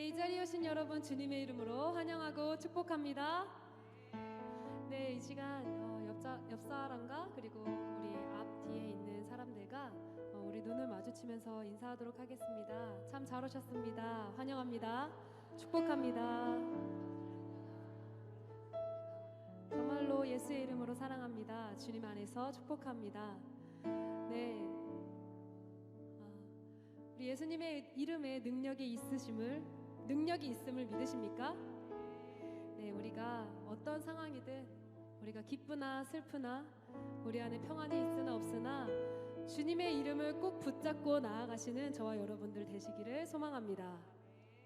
네, 이 자리에 오신 여러분 주님의 이름으로 환영하고 축복합니다. 네, 이 시간 옆 사람과 그리고 우리 앞 뒤에 있는 사람들과 우리 눈을 마주치면서 인사하도록 하겠습니다. 참 잘 오셨습니다. 환영합니다. 축복합니다. 정말로 예수의 이름으로 사랑합니다. 주님 안에서 축복합니다. 네, 우리 예수님의 이름에 능력이 있음을 믿으십니까? 네, 우리가 어떤 상황이든 우리가 기쁘나 슬프나 우리 안에 평안이 있으나 없으나 주님의 이름을 꼭 붙잡고 나아가시는 저와 여러분들 되시기를 소망합니다.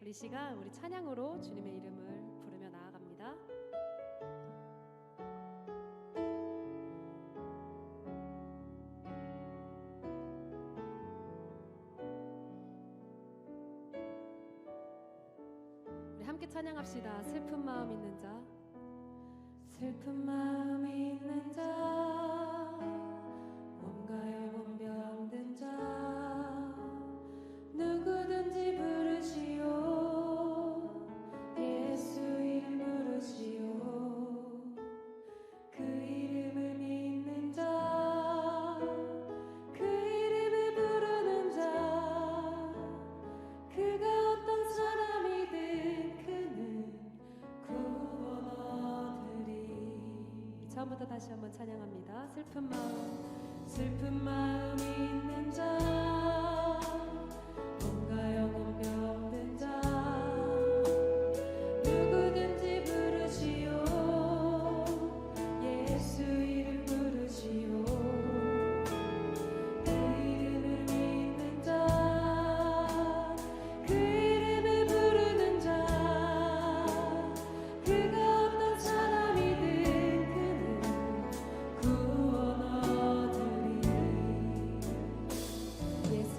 우리 시간 우리 찬양으로 주님의 이름을 부르며 나아갑니다. 우리 함께 찬양합시다. 슬픈 마음 있는 자, 슬픈 마음 있는 자, 몸가에 몸병든 자, 누구든지 부르시오. 예수 이름 부르시오. 그 이름을 믿는 자, 그 이름을 부르는 자, 그가 어떤 사람이든 그는 구원 얻으리. 처음부터 다시 한번 찬양합니다. 슬픈 마음 있는 자, 몸과 영혼 병든 자, 누구든지 부르시오. 예수 이름 부르시오. 그 이름을 믿는 자, 그 이름을 부르는 자, 그가 어떤 사람이든 그는 구원 얻으리. 예수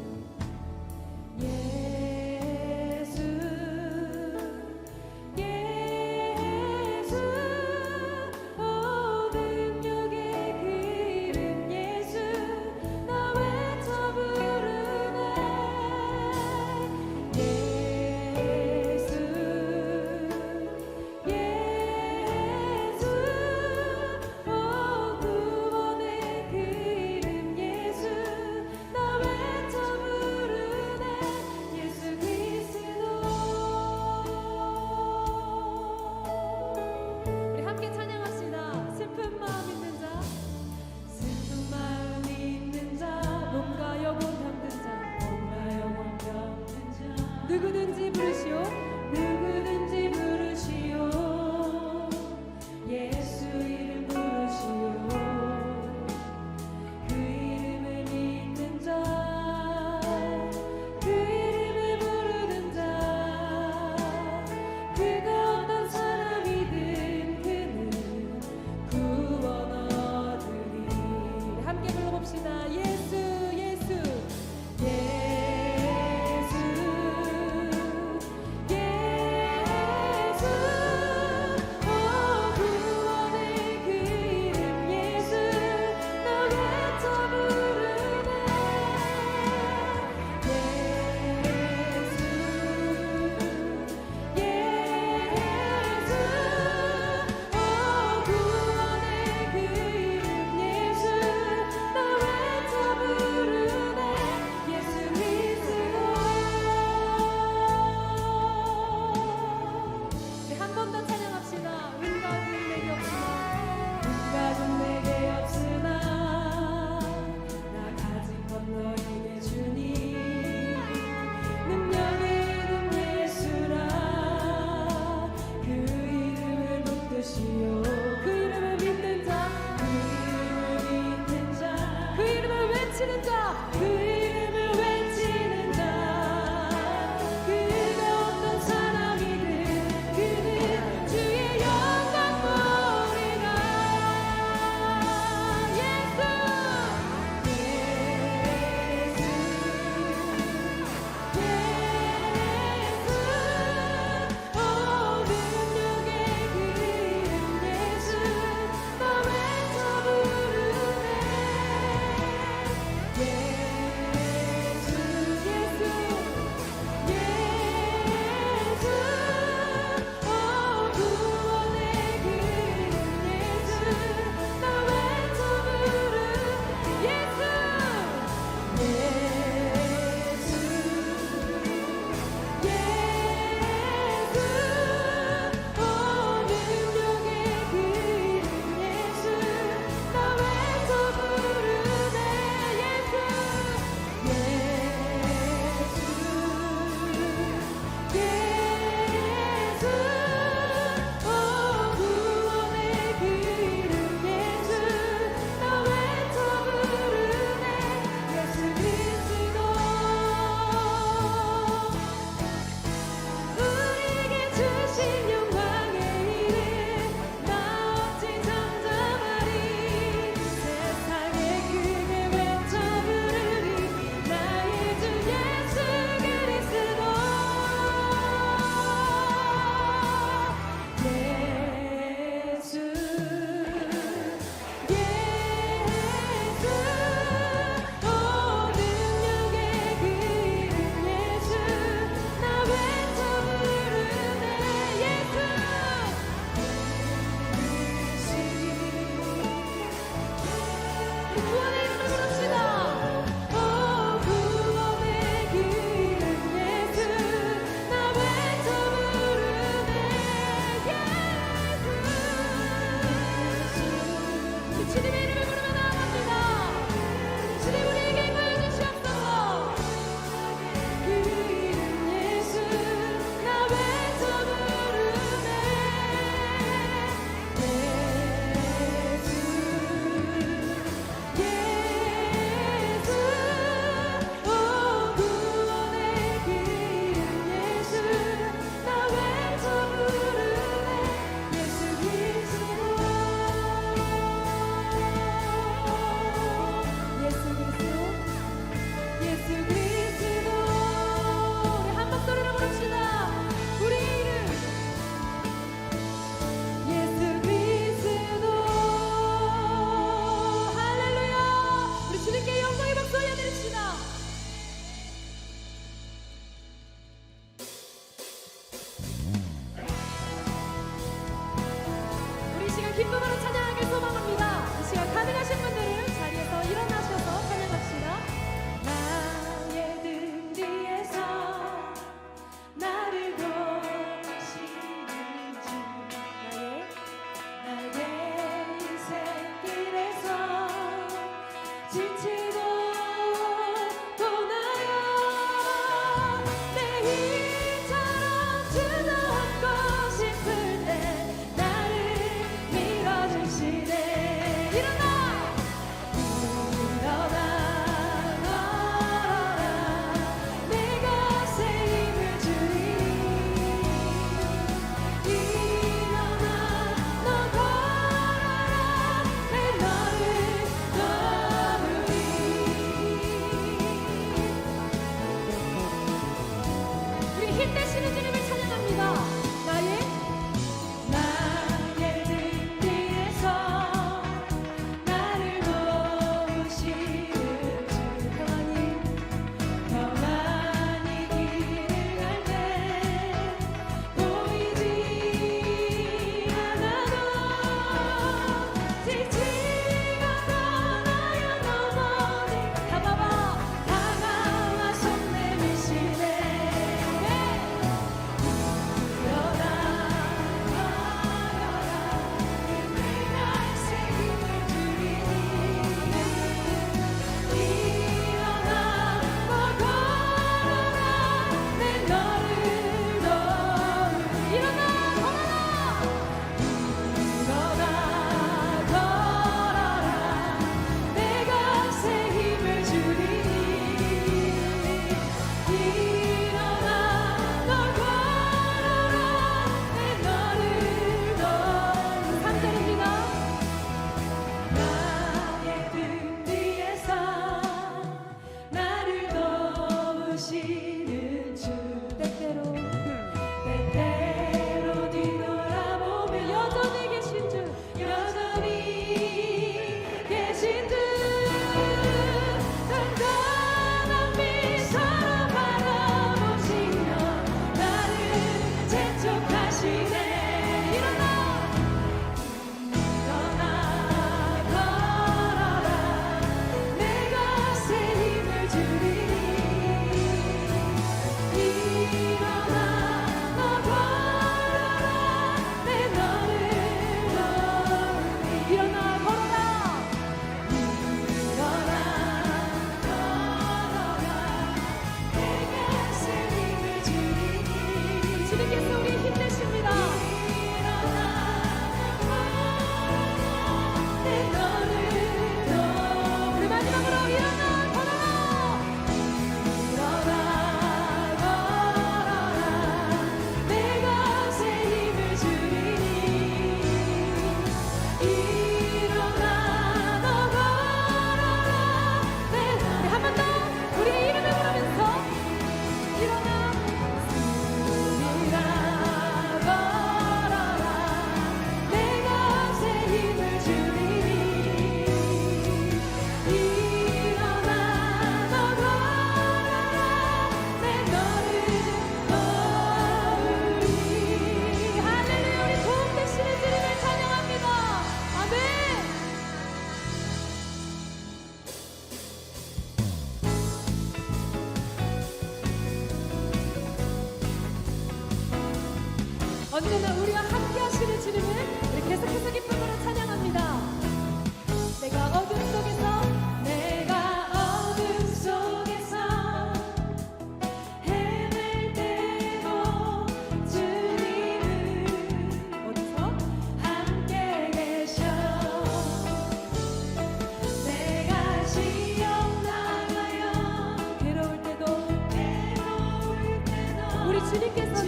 언제나 우리와 함께 하시는 주님을 우리 계속해서 기쁨으로 찬양합니다. 내가 어둠 속에서 헤맬 때도 주님은 어디서? 함께 계셔. 내가 시험 당하여 괴로울 때도 우리 주님께서는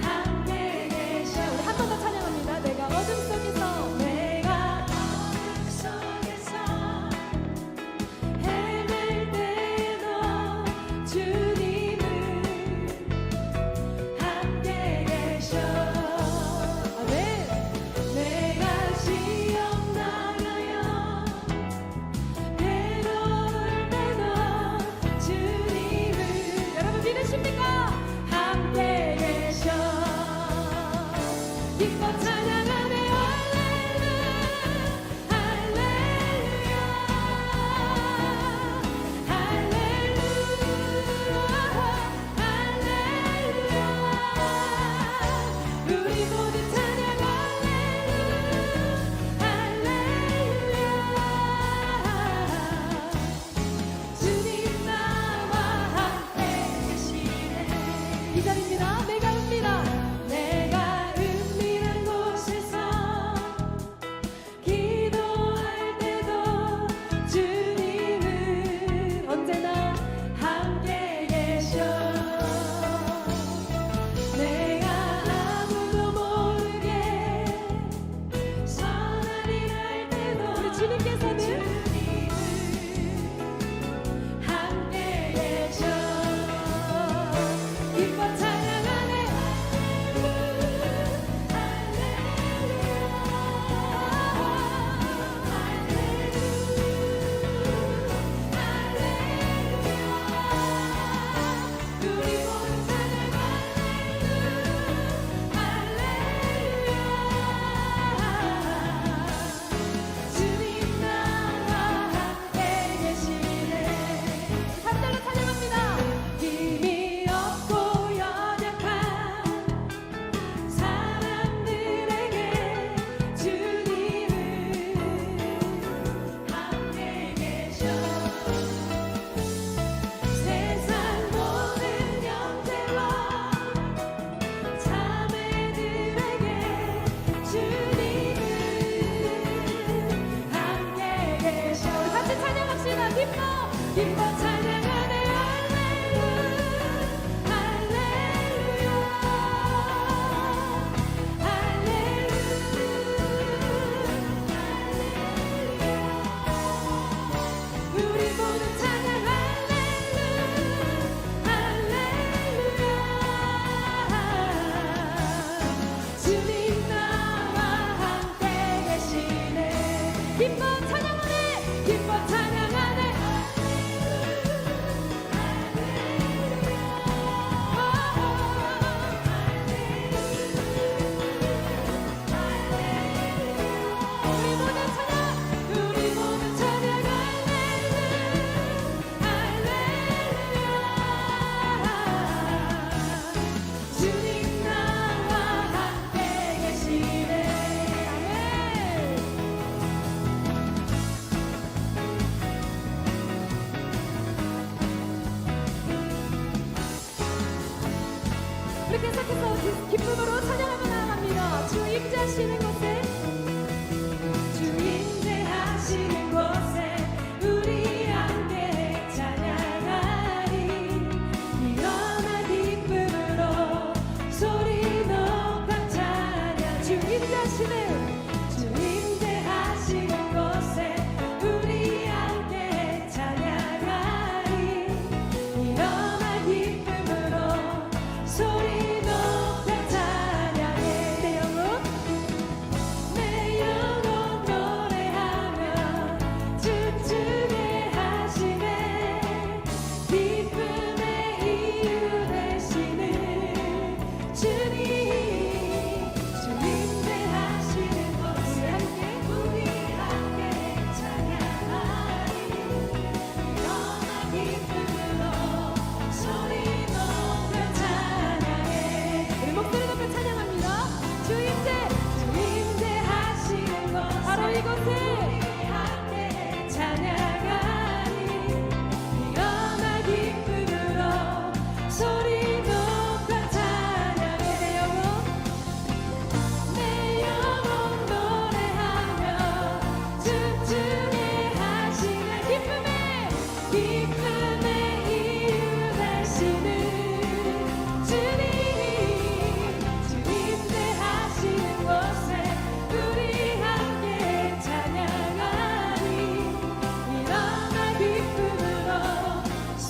함께 계셔. 우리 한 번 더 찬양합니다. 내가 어둠 속에서 헤맬 때도 주님은 함께 계셔. 아멘. 내가 시험 당하여 괴로울 때도 주님은 여러분 믿으시죠?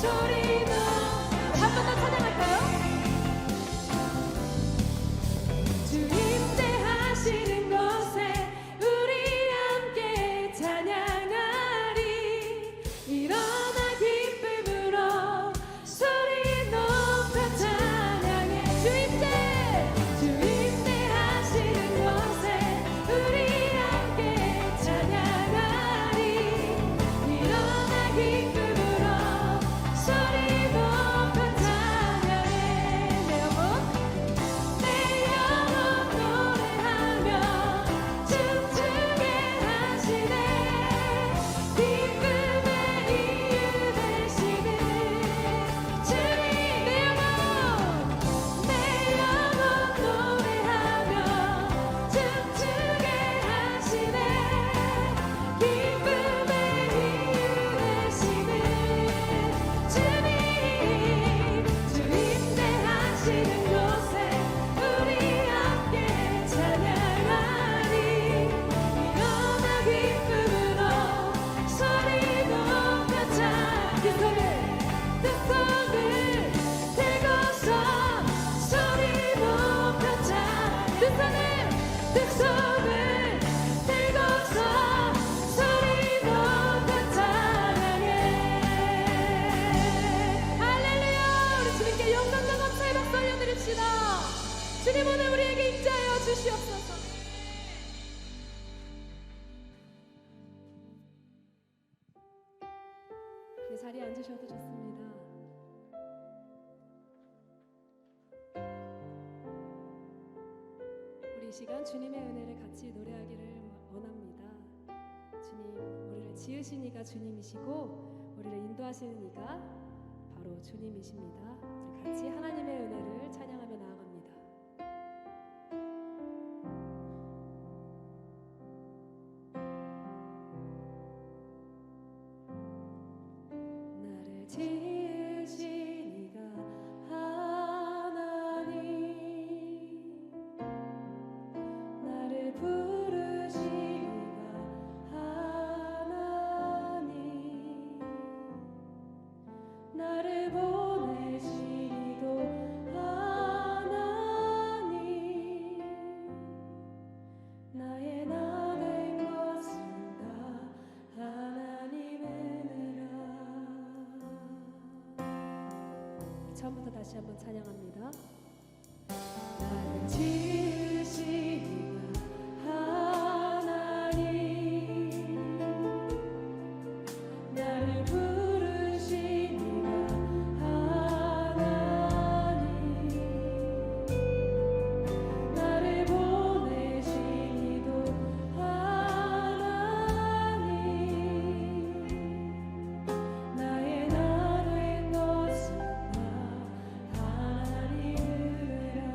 소리도 한 번 더 찬양할까요? 주 임재하시는 곳에 우리 함께 찬양하리. 일어나 기쁨으로 소리 높여 찬양해. 주 임재하시는 곳에 우리 함께 찬양하리. 일어나 기쁨으로 소리 높여 찬양해. 내 영혼 노래하며 춤추게 하시네. 기쁨의 이유 되시는 주님. 내 영혼 노래하며 춤추게 하시네. 기쁨의 이유 되시는 주님. 주 임재하시는 곳에 우리 함께 찬양하리. 일어나 기쁨으로 소리 높여 두 손을 들고서 소리 높여 두 손을 들고서 소리 높여 찬양해. 할렐루야. 우리 주님께 영광과 감사의 박수 올려드립시다. 주님 오늘 우리에게 임재하여 주시옵소서. 네, 자리에 앉으셔도 좋습니다. 우리 이 시간 주님의 은혜를 같이 노래하기를 원합니다. 주님, 우리를 지으신 이가 주님이시고 우리를 인도하시는 이가 바로 주님이십니다. 우리 같이 하나님의 은혜를 찬양하며 나아갑니다. 나를 지으신 이가 하나님, 나를 부르신 이가 하나님, 나를 보내신 이도 하나님, 나의 나 된 것은 다 하나님의 은혜라. 처음부터 다시 한번 찬양합니다. 나를 지으신 이가 하나님, 나를 부르신 이가 하나님, 나를 보내신 이도 하나님, 나의 나 된 것은 다 하나님 은혜라.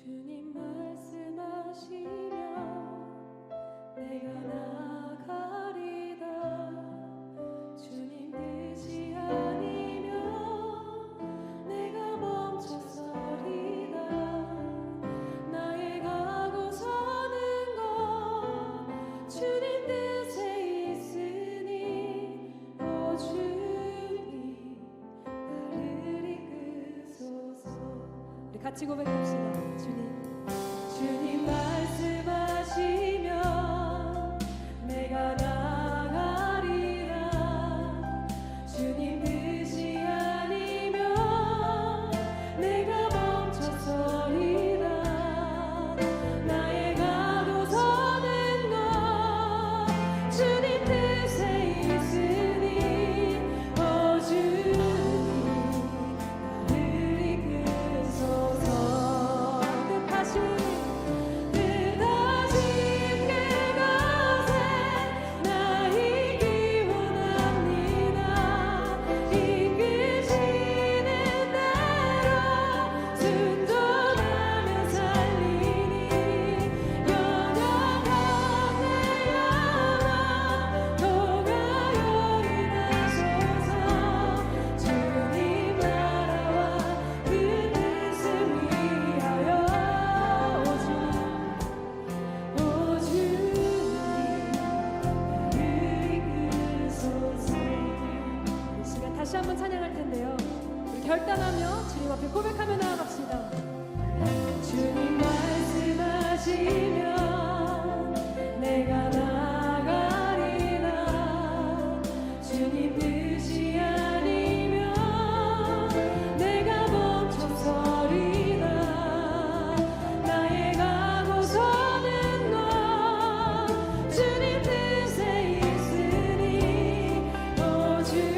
주님 말씀하시면 내가 나가리다. 주님 뜻이 아니면 내가 멈춰서리다. 나의 가고 서는 것 주님 뜻에 있으니 오 주님 나를 이끄소서. 우리 같이 고백합시다. 주님 말씀하시면 내가 나가리라. 주님 뜻이 아니면 내가 멈춰서리라. 나의 가고 서는 것 주님 뜻에 있으니 오 주님 나를 이끄소서. 뜻하신 다시 한번 찬양할 텐데요. 우리 결단하며 주님 앞에 고백하며 나아갑시다. 주님 말씀하시면 내가 나가리라. 주님 뜻이 아니면 내가 멈춰서리라. 나의 가고 서는 것 주님 뜻에 있으니 오 주님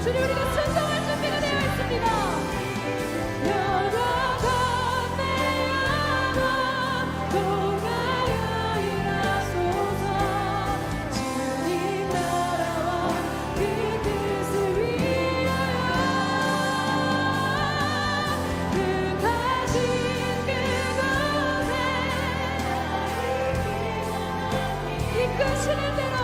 주님 우리가 순종할 준비가 되어 있습니다. 여러분 내 안아 동하여 일하소서. 주님 나라와 그 뜻을 위하여 그 가신 그곳에 이끄시는 대로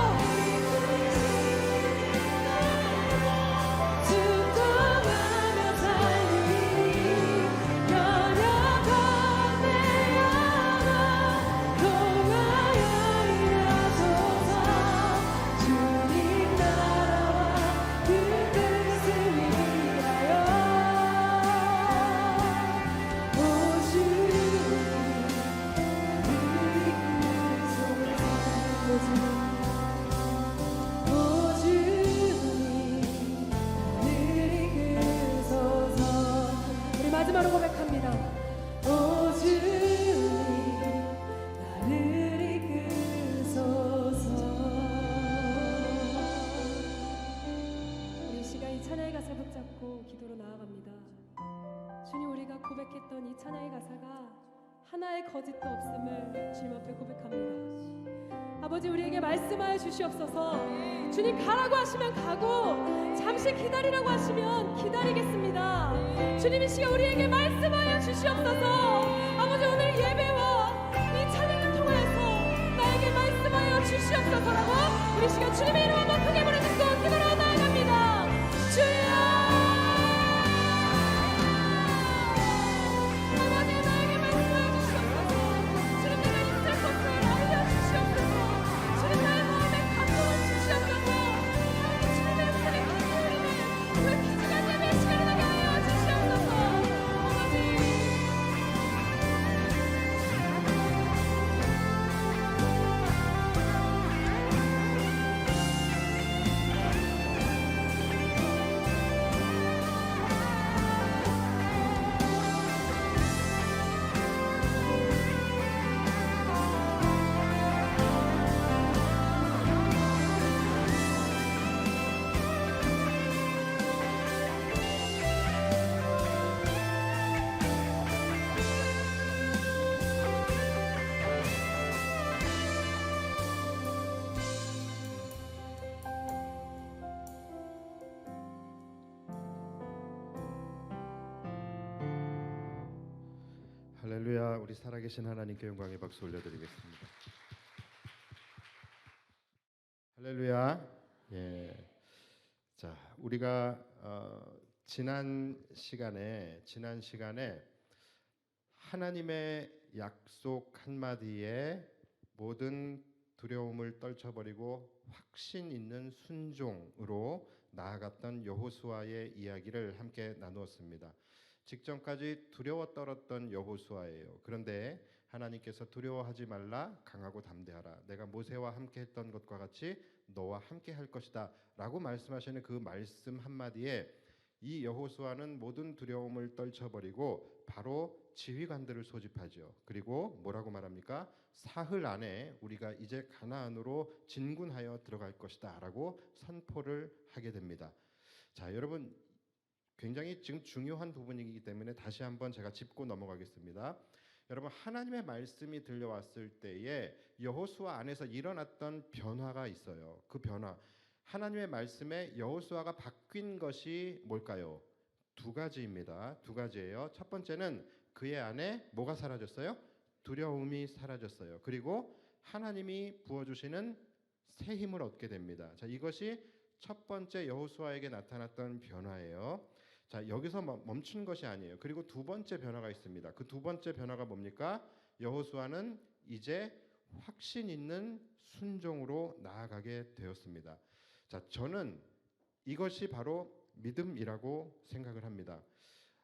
마지막으로 고백합니다. 오 주님 나를 이끄소서. 우리 시간 이 찬양의 가사를 붙잡고 기도로 나아갑니다. 주님 우리가 고백했던 이 찬양의 가사가 하나의 거짓도 없음을 주님 앞에 고백합니다. 아버지 우리에게 말씀하여 주시옵소서. 주님 가라고 하시면 가고 잠시 기다리라고 하시면 기다리겠습니다. 주님 이 시간 우리에게 말씀하여 주시옵소서. 아버지 오늘 예배와 이 찬양을 통하여서 나에게 말씀하여 주시옵소서라고 우리 시간 주님의 이름 한번 크게 부르짖고 기도로 나아갑니다. 주여 아버지 나에게 말씀하여 주시옵소서. 주님 내가 있을 곳을 알려주시옵소서. 주님 나의 마음에 감동을 주시옵소서. 주님의 손에 감동을 그 기지가 예배 시간을 나게 하여 우리 살아계신 하나님께 영광의 박수 올려드리겠습니다. 할렐루야. 예. 자, 우리가 지난 시간에 하나님의 약속 한마디에 모든 두려움을 떨쳐버리고 확신 있는 순종으로 나아갔던 여호수아의 이야기를 함께 나누었습니다. 직전까지 두려워 떨었던 여호수아예요. 그런데 하나님께서 두려워하지 말라, 강하고 담대하라, 내가 모세와 함께 했던 것과 같이 너와 함께 할 것이다 라고 말씀하시는 그 말씀 한마디에 이 여호수아는 모든 두려움을 떨쳐버리고 바로 지휘관들을 소집하죠. 그리고 뭐라고 말합니까? 사흘 안에 우리가 이제 가나안으로 진군하여 들어갈 것이다 라고 선포를 하게 됩니다. 자, 여러분, 굉장히 지금 중요한 부분이기 때문에 다시 한번 제가 짚고 넘어가겠습니다. 여러분, 하나님의 말씀이 들려왔을 때에 여호수아 안에서 일어났던 변화가 있어요. 그 변화, 하나님의 말씀에 여호수아가 바뀐 것이 뭘까요? 두 가지입니다. 두 가지예요. 첫 번째는 그의 안에 뭐가 사라졌어요? 두려움이 사라졌어요. 그리고 하나님이 부어주시는 새 힘을 얻게 됩니다. 자, 이것이 첫 번째 여호수아에게 나타났던 변화예요. 자, 여기서 멈춘 것이 아니에요. 그리고 두 번째 변화가 있습니다. 그 두 번째 변화가 뭡니까? 여호수아는 이제 확신 있는 순종으로 나아가게 되었습니다. 자, 저는 이것이 바로 믿음이라고 생각을 합니다.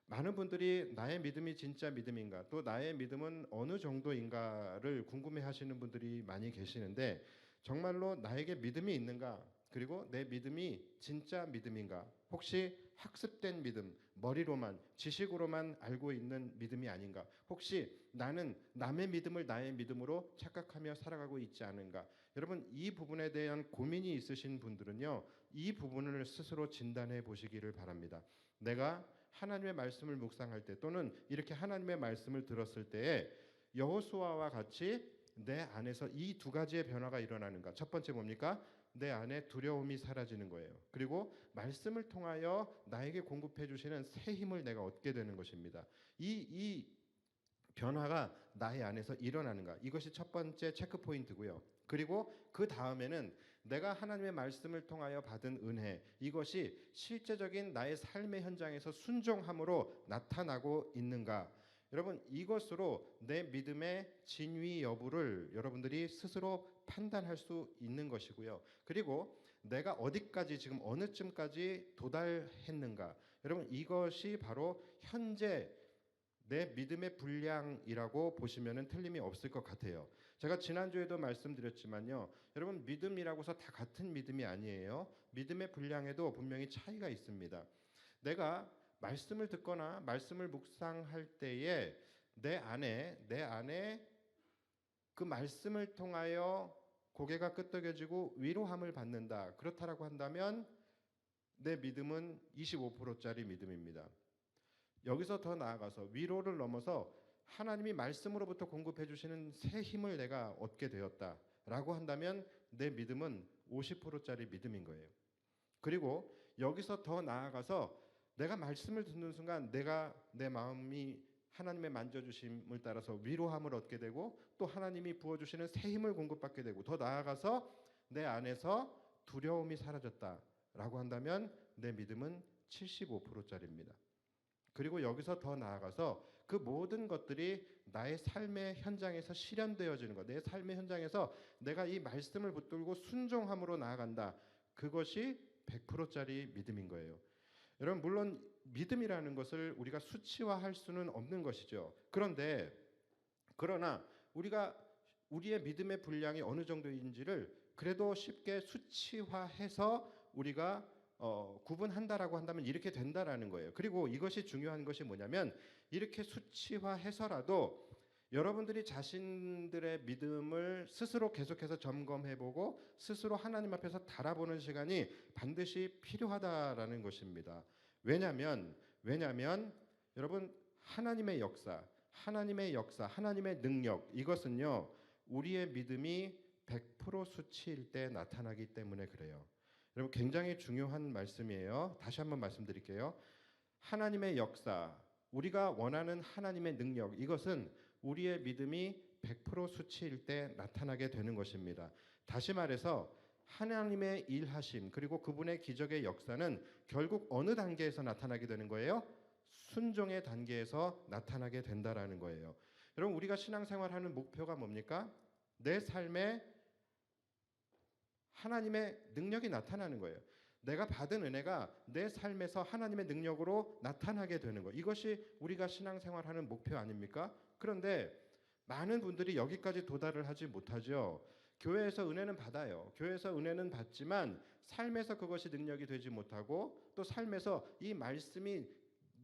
많은 분들이 나의 믿음이 진짜 믿음인가, 또 나의 믿음은 어느 정도인가를 궁금해하시는 분들이 많이 계시는데, 정말로 나에게 믿음이 있는가, 그리고 내 믿음이 진짜 믿음인가, 혹시 학습된 믿음, 머리로만 지식으로만 알고 있는 믿음이 아닌가, 혹시 나는 남의 믿음을 나의 믿음으로 착각하며 살아가고 있지 않은가. 여러분, 이 부분에 대한 고민이 있으신 분들은요, 이 부분을 스스로 진단해 보시기를 바랍니다. 내가 하나님의 말씀을 묵상할 때, 또는 이렇게 하나님의 말씀을 들었을 때에 여호수아와 같이 내 안에서 이 두 가지의 변화가 일어나는가. 첫 번째 뭡니까? 내 안에 두려움이 사라지는 거예요. 그리고 말씀을 통하여 나에게 공급해 주시는 새 힘을 내가 얻게 되는 것입니다. 이 변화가 나의 안에서 일어나는가. 이것이 첫 번째 체크 포인트고요. 그리고 그 다음에는 내가 하나님의 말씀을 통하여 받은 은혜, 이것이 실제적인 나의 삶의 현장에서 순종함으로 나타나고 있는가. 여러분, 이것으로 내 믿음의 진위 여부를 여러분들이 스스로 판단할 수 있는 것이고요. 그리고 내가 어디까지, 지금 어느쯤까지 도달했는가. 여러분, 이것이 바로 현재 내 믿음의 분량이라고 보시면 틀림이 없을 것 같아요. 제가 지난주에도 말씀드렸지만요, 여러분, 믿음이라고서 다 같은 믿음이 아니에요. 믿음의 분량에도 분명히 차이가 있습니다. 내가 말씀을 듣거나 말씀을 묵상할 때에 내 안에 그 말씀을 통하여 고개가 끄덕여지고 위로함을 받는다, 그렇다라고 한다면 내 믿음은 25%짜리 믿음입니다. 여기서 더 나아가서 위로를 넘어서 하나님이 말씀으로부터 공급해 주시는 새 힘을 내가 얻게 되었다라고 한다면 내 믿음은 50%짜리 믿음인 거예요. 그리고 여기서 더 나아가서 내가 말씀을 듣는 순간 내 마음이 하나님의 만져주심을 따라서 위로함을 얻게 되고, 또 하나님이 부어주시는 새 힘을 공급받게 되고, 더 나아가서 내 안에서 두려움이 사라졌다라고 한다면 내 믿음은 75%짜리입니다. 그리고 여기서 더 나아가서 그 모든 것들이 나의 삶의 현장에서 실현되어지는 것, 내 삶의 현장에서 내가 이 말씀을 붙들고 순종함으로 나아간다, 그것이 100%짜리 믿음인 거예요. 여러분, 물론 믿음이라는 것을 우리가 수치화할 수는 없는 것이죠. 그러나 우리가 우리의 믿음의 분량이 어느 정도인지를 그래도 쉽게 수치화해서 우리가 구분한다라고 한다면 이렇게 된다라는 거예요. 그리고 이것이 중요한 것이 뭐냐면, 이렇게 수치화해서라도 여러분들이 자신들의 믿음을 스스로 계속해서 점검해보고 스스로 하나님 앞에서 달아보는 시간이 반드시 필요하다라는 것입니다. 왜냐하면 여러분, 하나님의 역사, 하나님의 능력, 이것은요, 우리의 믿음이 100% 수치일 때 나타나기 때문에 그래요. 여러분, 굉장히 중요한 말씀이에요. 다시 한번 말씀드릴게요. 하나님의 역사, 우리가 원하는 하나님의 능력, 이것은 우리의 믿음이 100% 수치일 때 나타나게 되는 것입니다. 다시 말해서 하나님의 일하심 그리고 그분의 기적의 역사는 결국 어느 단계에서 나타나게 되는 거예요? 순종의 단계에서 나타나게 된다라는 거예요. 여러분, 우리가 신앙생활하는 목표가 뭡니까? 내 삶에 하나님의 능력이 나타나는 거예요. 내가 받은 은혜가 내 삶에서 하나님의 능력으로 나타나게 되는 거. 이것이 우리가 신앙생활하는 목표 아닙니까? 그런데 많은 분들이 여기까지 도달을 하지 못하죠. 교회에서 은혜는 받아요. 교회에서 은혜는 받지만 삶에서 그것이 능력이 되지 못하고 또 삶에서 이 말씀이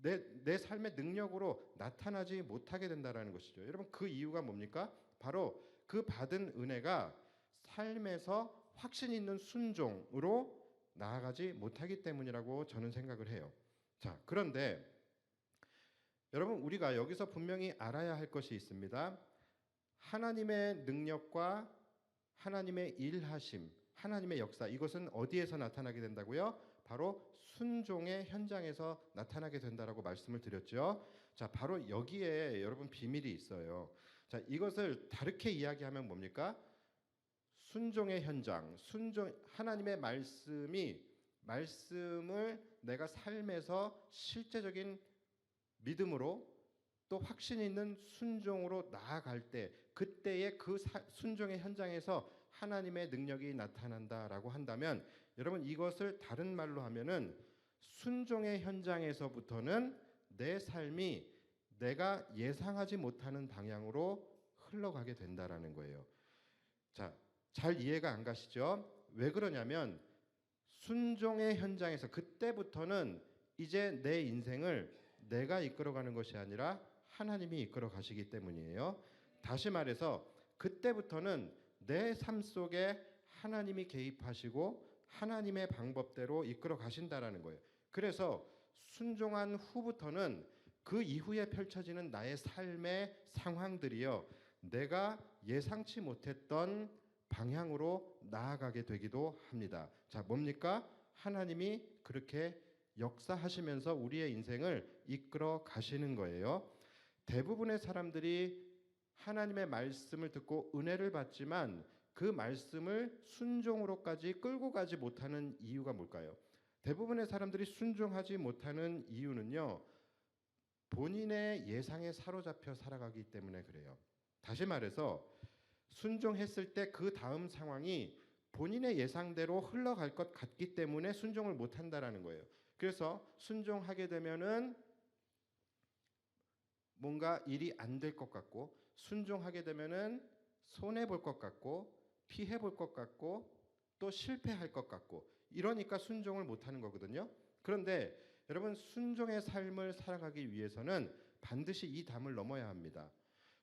내 삶의 능력으로 나타나지 못하게 된다라는 것이죠. 여러분, 그 이유가 뭡니까? 바로 그 받은 은혜가 삶에서 확신 있는 순종으로 나아가지 못하기 때문이라고 저는 생각을 해요. 자, 그런데 여러분, 우리가 여기서 분명히 알아야 할 것이 있습니다. 하나님의 능력과 하나님의 일하심, 하나님의 역사, 이것은 어디에서 나타나게 된다고요? 바로 순종의 현장에서 나타나게 된다라고 말씀을 드렸죠. 자, 바로 여기에 여러분 비밀이 있어요. 자, 이것을 다르게 이야기하면 뭡니까? 순종의 현장, 하나님의 말씀을 내가 삶에서 실제적인 믿음으로 또 확신 있는 순종으로 나아갈 때, 그때의 그 순종의 현장에서 하나님의 능력이 나타난다라고 한다면, 여러분, 이것을 다른 말로 하면은 순종의 현장에서부터는 내 삶이 내가 예상하지 못하는 방향으로 흘러가게 된다라는 거예요. 자, 잘 이해가 안 가시죠? 왜 그러냐면 순종의 현장에서 그때부터는 이제 내 인생을 내가 이끌어가는 것이 아니라 하나님이 이끌어 가시기 때문이에요. 다시 말해서 그때부터는 내 삶 속에 하나님이 개입하시고 하나님의 방법대로 이끌어 가신다라는 거예요. 그래서 순종한 후부터는 그 이후에 펼쳐지는 나의 삶의 상황들이요, 내가 예상치 못했던 방향으로 나아가게 되기도 합니다. 자, 뭡니까? 하나님이 그렇게 역사하시면서 우리의 인생을 이끌어 가시는 거예요. 대부분의 사람들이 하나님의 말씀을 듣고 은혜를 받지만 그 말씀을 순종으로까지 끌고 가지 못하는 이유가 뭘까요? 대부분의 사람들이 순종하지 못하는 이유는요, 본인의 예상에 사로잡혀 살아가기 때문에 그래요. 다시 말해서 순종했을 때 그 다음 상황이 본인의 예상대로 흘러갈 것 같기 때문에 순종을 못한다라는 거예요. 그래서 순종하게 되면은 뭔가 일이 안 될 것 같고, 순종하게 되면은 손해 볼 것 같고, 피해 볼 것 같고, 또 실패할 것 같고, 이러니까 순종을 못하는 거거든요. 그런데 여러분, 순종의 삶을 살아가기 위해서는 반드시 이 담을 넘어야 합니다.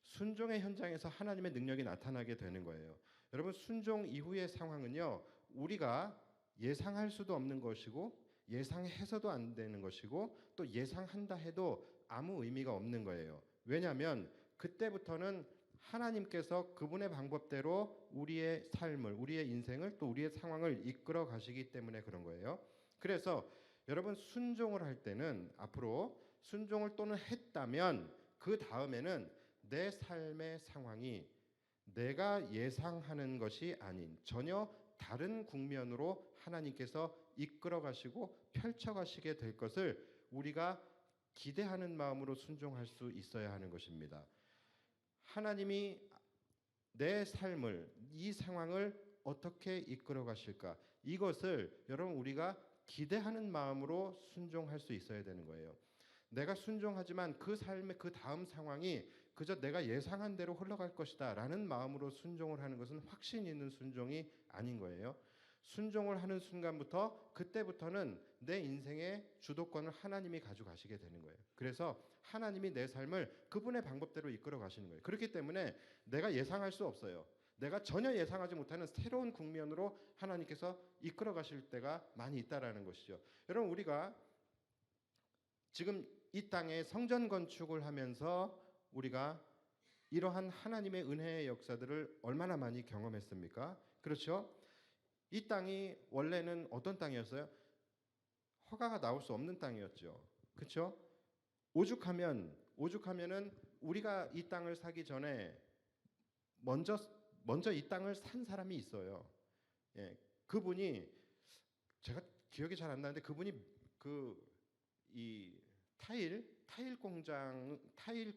순종의 현장에서 하나님의 능력이 나타나게 되는 거예요. 여러분, 순종 이후의 상황은요, 우리가 예상할 수도 없는 것이고 예상해서도 안 되는 것이고 또 예상한다 해도 아무 의미가 없는 거예요. 왜냐하면 그때부터는 하나님께서 그분의 방법대로 우리의 삶을, 우리의 인생을, 또 우리의 상황을 이끌어 가시기 때문에 그런 거예요. 그래서 여러분, 순종을 할 때는, 앞으로 순종을 또는 했다면 그 다음에는 내 삶의 상황이 내가 예상하는 것이 아닌 전혀 다른 국면으로 하나님께서 이끌어 가시고 펼쳐 가시게 될 것을 우리가 기대하는 마음으로 순종할 수 있어야 하는 것입니다. 하나님이 내 삶을, 이 상황을 어떻게 이끌어 가실까? 이것을 여러분, 우리가 기대하는 마음으로 순종할 수 있어야 되는 거예요. 내가 순종하지만 그 삶의 그 다음 상황이 그저 내가 예상한 대로 흘러갈 것이다 라는 마음으로 순종을 하는 것은 확신 있는 순종이 아닌 거예요. 순종을 하는 순간부터, 그때부터는 내 인생의 주도권을 하나님이 가져가시게 되는 거예요. 그래서 하나님이 내 삶을 그분의 방법대로 이끌어 가시는 거예요. 그렇기 때문에 내가 예상할 수 없어요. 내가 전혀 예상하지 못하는 새로운 국면으로 하나님께서 이끌어 가실 때가 많이 있다라는 것이죠. 여러분, 우리가 지금 이 땅에 성전 건축을 하면서 우리가 이러한 하나님의 은혜의 역사들을 얼마나 많이 경험했습니까? 그렇죠? 이 땅이 원래는 어떤 땅이었어요? 허가가 나올 수 없는 땅이었죠. 그렇죠? 오죽하면은 우리가 이 땅을 사기 전에 먼저 이 땅을 산 사람이 있어요. 예, 그분이 제가 기억이 잘 안 나는데 그분이 그 이 타일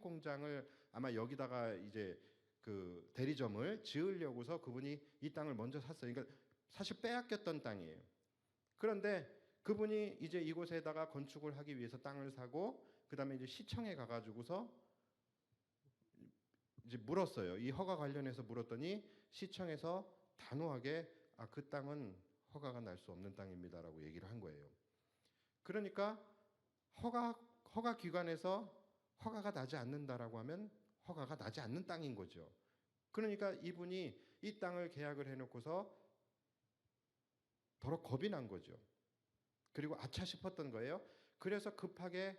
공장을 아마 여기다가 이제 그 대리점을 지으려고서 그분이 이 땅을 먼저 샀어요. 그러니까 사실 빼앗겼던 땅이에요. 그런데 그분이 이제 이곳에다가 건축을 하기 위해서 땅을 사고 그다음에 이제 시청에 가가지고서 이제 물었어요. 이 허가 관련해서 물었더니 시청에서 단호하게 그 땅은 허가가 날 수 없는 땅입니다라고 얘기를 한 거예요. 그러니까 허가 기관에서 허가가 나지 않는다라고 하면 허가가 나지 않는 땅인 거죠. 그러니까 이분이 이 땅을 계약을 해놓고서 더러 겁이 난 거죠. 그리고 아차 싶었던 거예요. 그래서 급하게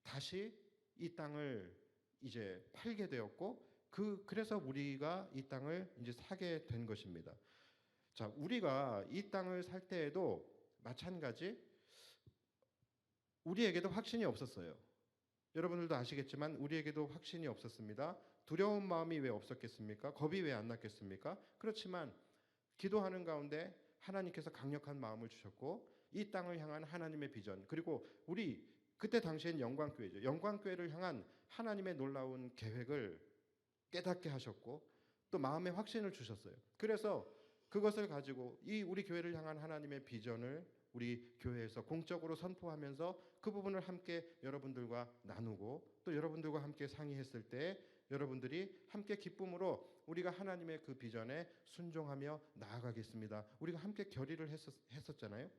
다시 이 땅을 이제 팔게 되었고 그래서 우리가 이 땅을 이제 사게 된 것입니다. 자, 우리가 이 땅을 살 때에도 마찬가지 우리에게도 확신이 없었어요. 여러분들도 아시겠지만 우리에게도 확신이 없었습니다. 두려운 마음이 왜 없었겠습니까? 겁이 왜 안 났겠습니까? 그렇지만 기도하는 가운데 하나님께서 강력한 마음을 주셨고 이 땅을 향한 하나님의 비전 그리고 우리 그때 당시엔 영광교회죠. 영광교회를 향한 하나님의 놀라운 계획을 깨닫게 하셨고 또 마음의 확신을 주셨어요. 그래서 그것을 가지고 이 우리 교회를 향한 하나님의 비전을 우리 교회에서 공적으로 선포하면서 그 부분을 함께 여러분들과 나누고 또 여러분들과 함께 상의했을 때 여러분들이 함께 기쁨으로 우리가 하나님의 그 비전에 순종하며 나아가겠습니다. 우리가 함께 결의를 했었잖아요.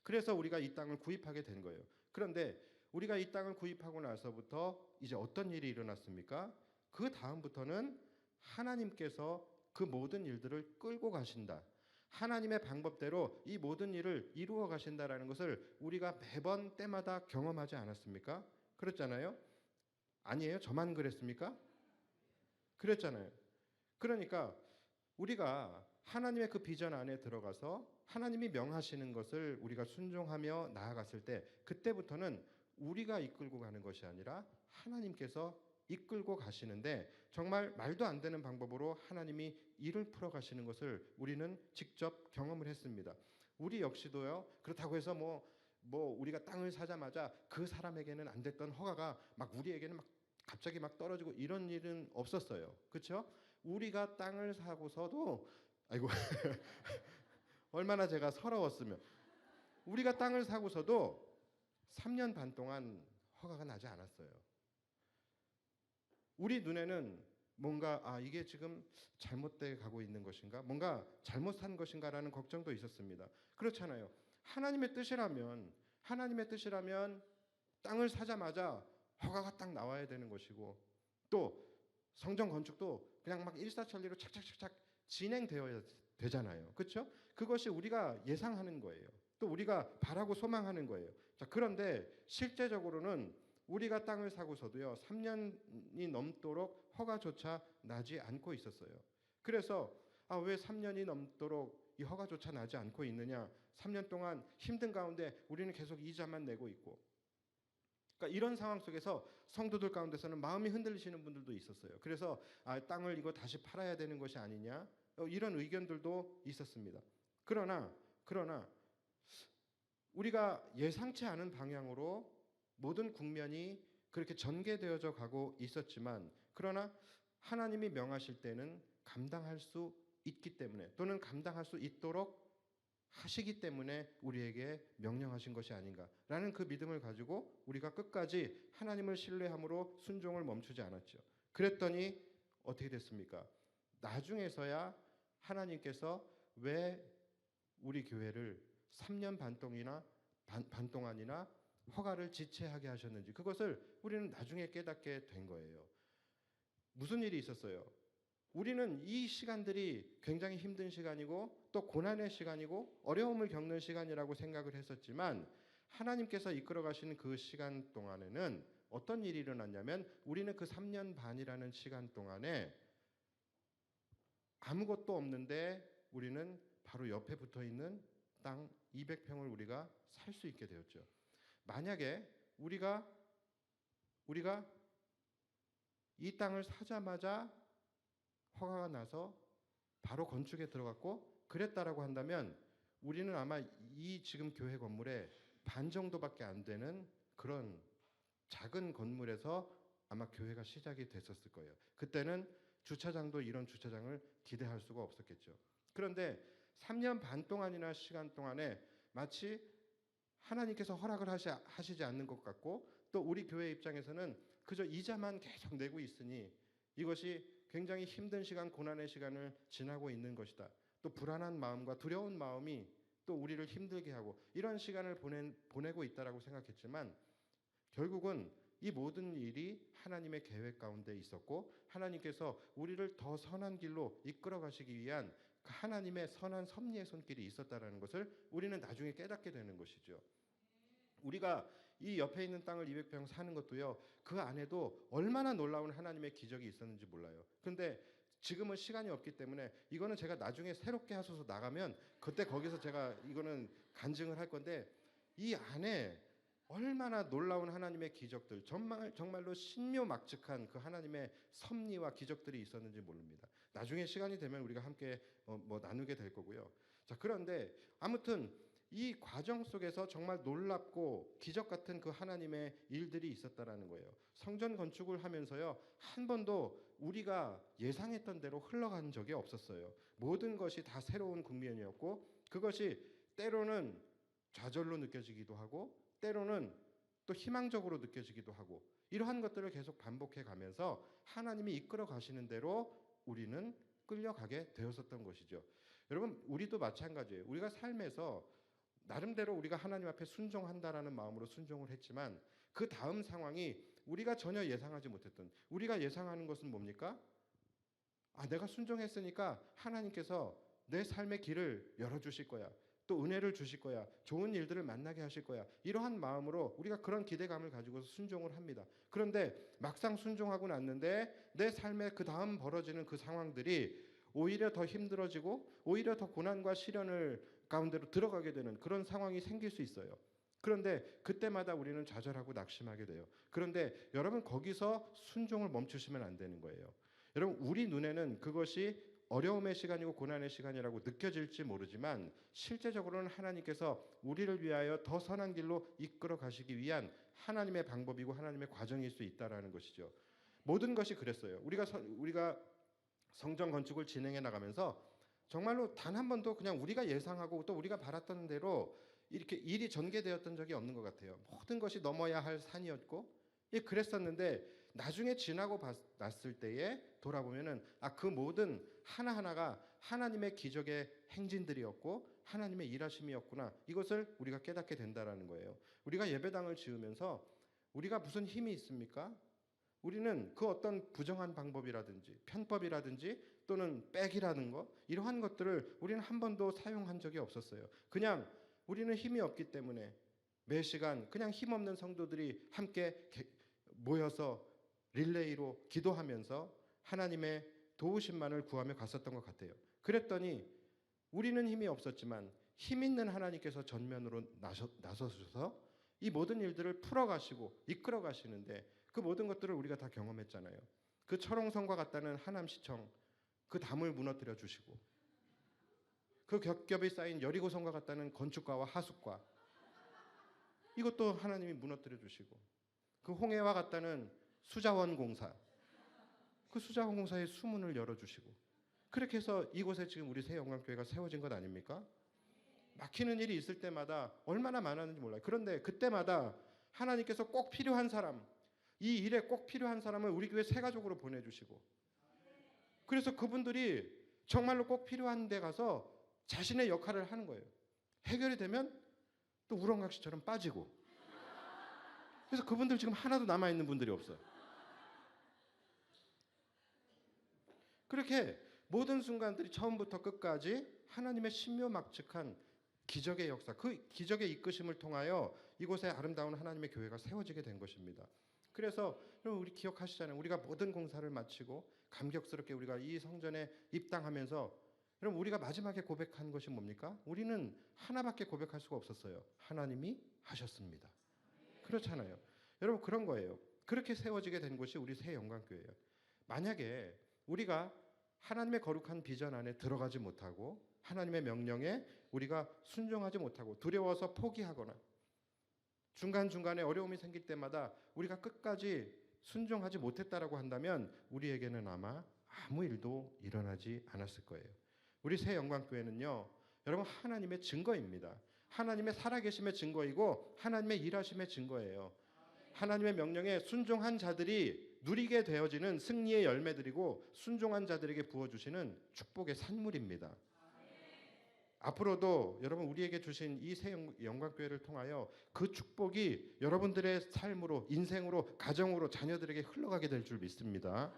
그래서 우리가 이 땅을 구입하게 된 거예요. 그런데 우리가 이 땅을 구입하고 나서부터 이제 어떤 일이 일어났습니까? 그 다음부터는 하나님께서 그 모든 일들을 끌고 가신다. 하나님의 방법대로 이 모든 일을 이루어 가신다라는 것을 우리가 매번 때마다 경험하지 않았습니까? 그렇잖아요. 아니에요? 저만 그랬습니까? 그랬잖아요. 그러니까 우리가 하나님의 그 비전 안에 들어가서 하나님이 명하시는 것을 우리가 순종하며 나아갔을 때 그때부터는 우리가 이끌고 가는 것이 아니라 하나님께서 이끌고 가시는데 정말 말도 안 되는 방법으로 하나님이 일을 풀어 가시는 것을 우리는 직접 경험을 했습니다. 우리 역시도요. 그렇다고 해서 뭐 우리가 땅을 사자마자 그 사람에게는 안 됐던 허가가 막 우리에게는 막 갑자기 막 떨어지고 이런 일은 없었어요. 그렇죠? 우리가 땅을 사고서도 아이고 얼마나 제가 서러웠으면 우리가 땅을 사고서도 3년 반 동안 허가가 나지 않았어요. 우리 눈에는 뭔가 이게 지금 잘못돼 가고 있는 것인가? 뭔가 잘못한 것인가라는 걱정도 있었습니다. 그렇잖아요. 하나님의 뜻이라면 땅을 사자마자 허가가 딱 나와야 되는 것이고 또 성전 건축도 그냥 막 일사천리로 착착착착 진행되어야 되잖아요. 그렇죠? 그것이 우리가 예상하는 거예요. 또 우리가 바라고 소망하는 거예요. 자, 그런데 실제적으로는 우리가 땅을 사고서도요 3년이 넘도록 허가조차 나지 않고 있었어요. 그래서 왜 3년이 넘도록 이 허가조차 나지 않고 있느냐? 3년 동안 힘든 가운데 우리는 계속 이자만 내고 있고, 그러니까 이런 상황 속에서 성도들 가운데서는 마음이 흔들리시는 분들도 있었어요. 그래서 땅을 이거 다시 팔아야 되는 것이 아니냐? 이런 의견들도 있었습니다. 그러나 우리가 예상치 않은 방향으로 모든 국면이 그렇게 전개되어져 가고 있었지만 그러나 하나님이 명하실 때는 감당할 수 있기 때문에 또는 감당할 수 있도록 하시기 때문에 우리에게 명령하신 것이 아닌가라는 그 믿음을 가지고 우리가 끝까지 하나님을 신뢰함으로 순종을 멈추지 않았죠. 그랬더니 어떻게 됐습니까? 나중에서야 하나님께서 왜 우리 교회를 3년 반 동안이나 허가를 지체하게 하셨는지 그것을 우리는 나중에 깨닫게 된 거예요. 무슨 일이 있었어요? 우리는 이 시간들이 굉장히 힘든 시간이고 또 고난의 시간이고 어려움을 겪는 시간이라고 생각을 했었지만 하나님께서 이끌어 가신 그 시간 동안에는 어떤 일이 일어났냐면 우리는 그 3년 반이라는 시간 동안에 아무것도 없는데 우리는 바로 옆에 붙어 있는 땅 200평을 우리가 살 수 있게 되었죠. 만약에 우리가 이 땅을 사자마자 허가가 나서 바로 건축에 들어갔고 그랬다라고 한다면 우리는 아마 이 지금 교회 건물의 반 정도밖에 안 되는 그런 작은 건물에서 아마 교회가 시작이 됐었을 거예요. 그때는 주차장도 이런 주차장을 기대할 수가 없었겠죠. 그런데 3년 반 동안이나 시간 동안에 마치 하나님께서 허락을 하시지 않는 것 같고 또 우리 교회 입장에서는 그저 이자만 계속 내고 있으니 이것이 굉장히 힘든 시간, 고난의 시간을 지나고 있는 것이다. 또 불안한 마음과 두려운 마음이 또 우리를 힘들게 하고 이런 시간을 보내고 있다라고 생각했지만 결국은 이 모든 일이 하나님의 계획 가운데 있었고 하나님께서 우리를 더 선한 길로 이끌어 가시기 위한 하나님의 선한 섭리의 손길이 있었다라는 것을 우리는 나중에 깨닫게 되는 것이죠. 우리가 이 옆에 있는 땅을 200평 사는 것도요. 그 안에도 얼마나 놀라운 하나님의 기적이 있었는지 몰라요. 근데 지금은 시간이 없기 때문에 이거는 제가 나중에 새롭게 하셔서 나가면 그때 거기서 제가 이거는 간증을 할 건데 이 안에 얼마나 놀라운 하나님의 기적들 정말로 신묘막측한 그 하나님의 섭리와 기적들이 있었는지 모릅니다. 나중에 시간이 되면 우리가 함께 나누게 될 거고요. 자, 그런데 아무튼 이 과정 속에서 정말 놀랍고 기적 같은 그 하나님의 일들이 있었다라는 거예요. 성전 건축을 하면서요. 한 번도 우리가 예상했던 대로 흘러간 적이 없었어요. 모든 것이 다 새로운 국면이었고 그것이 때로는 좌절로 느껴지기도 하고 때로는 또 희망적으로 느껴지기도 하고 이러한 것들을 계속 반복해 가면서 하나님이 이끌어 가시는 대로 우리는 끌려가게 되었었던 것이죠. 여러분 우리도 마찬가지예요. 우리가 삶에서 나름대로 우리가 하나님 앞에 순종한다라는 마음으로 순종을 했지만 그 다음 상황이 우리가 전혀 예상하지 못했던 우리가 예상하는 것은 뭡니까? 내가 순종했으니까 하나님께서 내 삶의 길을 열어주실 거야. 또 은혜를 주실 거야. 좋은 일들을 만나게 하실 거야. 이러한 마음으로 우리가 그런 기대감을 가지고서 순종을 합니다. 그런데 막상 순종하고 났는데 내 삶에 그 다음 벌어지는 그 상황들이 오히려 더 힘들어지고 오히려 더 고난과 시련을 가운데로 들어가게 되는 그런 상황이 생길 수 있어요. 그런데 그때마다 우리는 좌절하고 낙심하게 돼요. 그런데 여러분 거기서 순종을 멈추시면 안 되는 거예요. 여러분 우리 눈에는 그것이 어려움의 시간이고 고난의 시간이라고 느껴질지 모르지만 실제적으로는 하나님께서 우리를 위하여 더 선한 길로 이끌어 가시기 위한 하나님의 방법이고 하나님의 과정일 수 있다라는 것이죠. 모든 것이 그랬어요. 우리가 성전 건축을 진행해 나가면서 정말로 단 한 번도 그냥 우리가 예상하고 또 우리가 바랐던 대로 이렇게 일이 전개되었던 적이 없는 것 같아요. 모든 것이 넘어야 할 산이었고 그랬었는데 나중에 지나고 났을 때에 돌아보면은 그 모든 하나하나가 하나님의 기적의 행진들이었고 하나님의 일하심이었구나. 이것을 우리가 깨닫게 된다라는 거예요. 우리가 예배당을 지으면서 우리가 무슨 힘이 있습니까? 우리는 그 어떤 부정한 방법이라든지 편법이라든지 또는 백이라는 거 이러한 것들을 우리는 한 번도 사용한 적이 없었어요. 그냥 우리는 힘이 없기 때문에 매 시간 그냥 힘없는 성도들이 함께 모여서 릴레이로 기도하면서 하나님의 도우심만을 구하며 갔었던 것 같아요. 그랬더니 우리는 힘이 없었지만 힘 있는 하나님께서 전면으로 나서셔서 이 모든 일들을 풀어가시고 이끌어가시는데 그 모든 것들을 우리가 다 경험했잖아요. 그 철옹성과 같다는 하남시청 그 담을 무너뜨려 주시고 그 겹겹이 쌓인 여리고성과 같다는 건축가와 하숙과 이것도 하나님이 무너뜨려 주시고 그 홍해와 같다는 수자원 공사 그 수자원 공사의 수문을 열어주시고 그렇게 해서 이곳에 지금 우리 새영광교회가 세워진 것 아닙니까? 막히는 일이 있을 때마다 얼마나 많았는지 몰라요. 그런데 그때마다 하나님께서 꼭 필요한 사람 이 일에 꼭 필요한 사람을 우리 교회 새 가족으로 보내주시고 그래서 그분들이 정말로 꼭 필요한 데 가서 자신의 역할을 하는 거예요. 해결이 되면 또 우렁각시처럼 빠지고 그래서 그분들 지금 하나도 남아있는 분들이 없어요. 그렇게 모든 순간들이 처음부터 끝까지 하나님의 신묘막측한 기적의 역사, 그 기적의 이끄심을 통하여 이곳에 아름다운 하나님의 교회가 세워지게 된 것입니다. 그래서 여러분 우리 기억하시잖아요. 우리가 모든 공사를 마치고 감격스럽게 우리가 이 성전에 입당하면서 여러분 우리가 마지막에 고백한 것이 뭡니까? 우리는 하나밖에 고백할 수가 없었어요. 하나님이 하셨습니다. 그렇잖아요. 여러분 그런 거예요. 그렇게 세워지게 된 곳이 우리 새 영광교회예요. 만약에 우리가 하나님의 거룩한 비전 안에 들어가지 못하고 하나님의 명령에 우리가 순종하지 못하고 두려워서 포기하거나 중간중간에 어려움이 생길 때마다 우리가 끝까지 순종하지 못했다라고 한다면 우리에게는 아마 아무 일도 일어나지 않았을 거예요. 우리 새 영광교회는요, 여러분 하나님의 증거입니다. 하나님의 살아계심의 증거이고 하나님의 일하심의 증거예요. 하나님의 명령에 순종한 자들이 누리게 되어지는 승리의 열매들이고 순종한 자들에게 부어주시는 축복의 산물입니다. 앞으로도 여러분 우리에게 주신 이 새 영광교회를 통하여 그 축복이 여러분들의 삶으로, 인생으로, 가정으로, 자녀들에게 흘러가게 될 줄 믿습니다.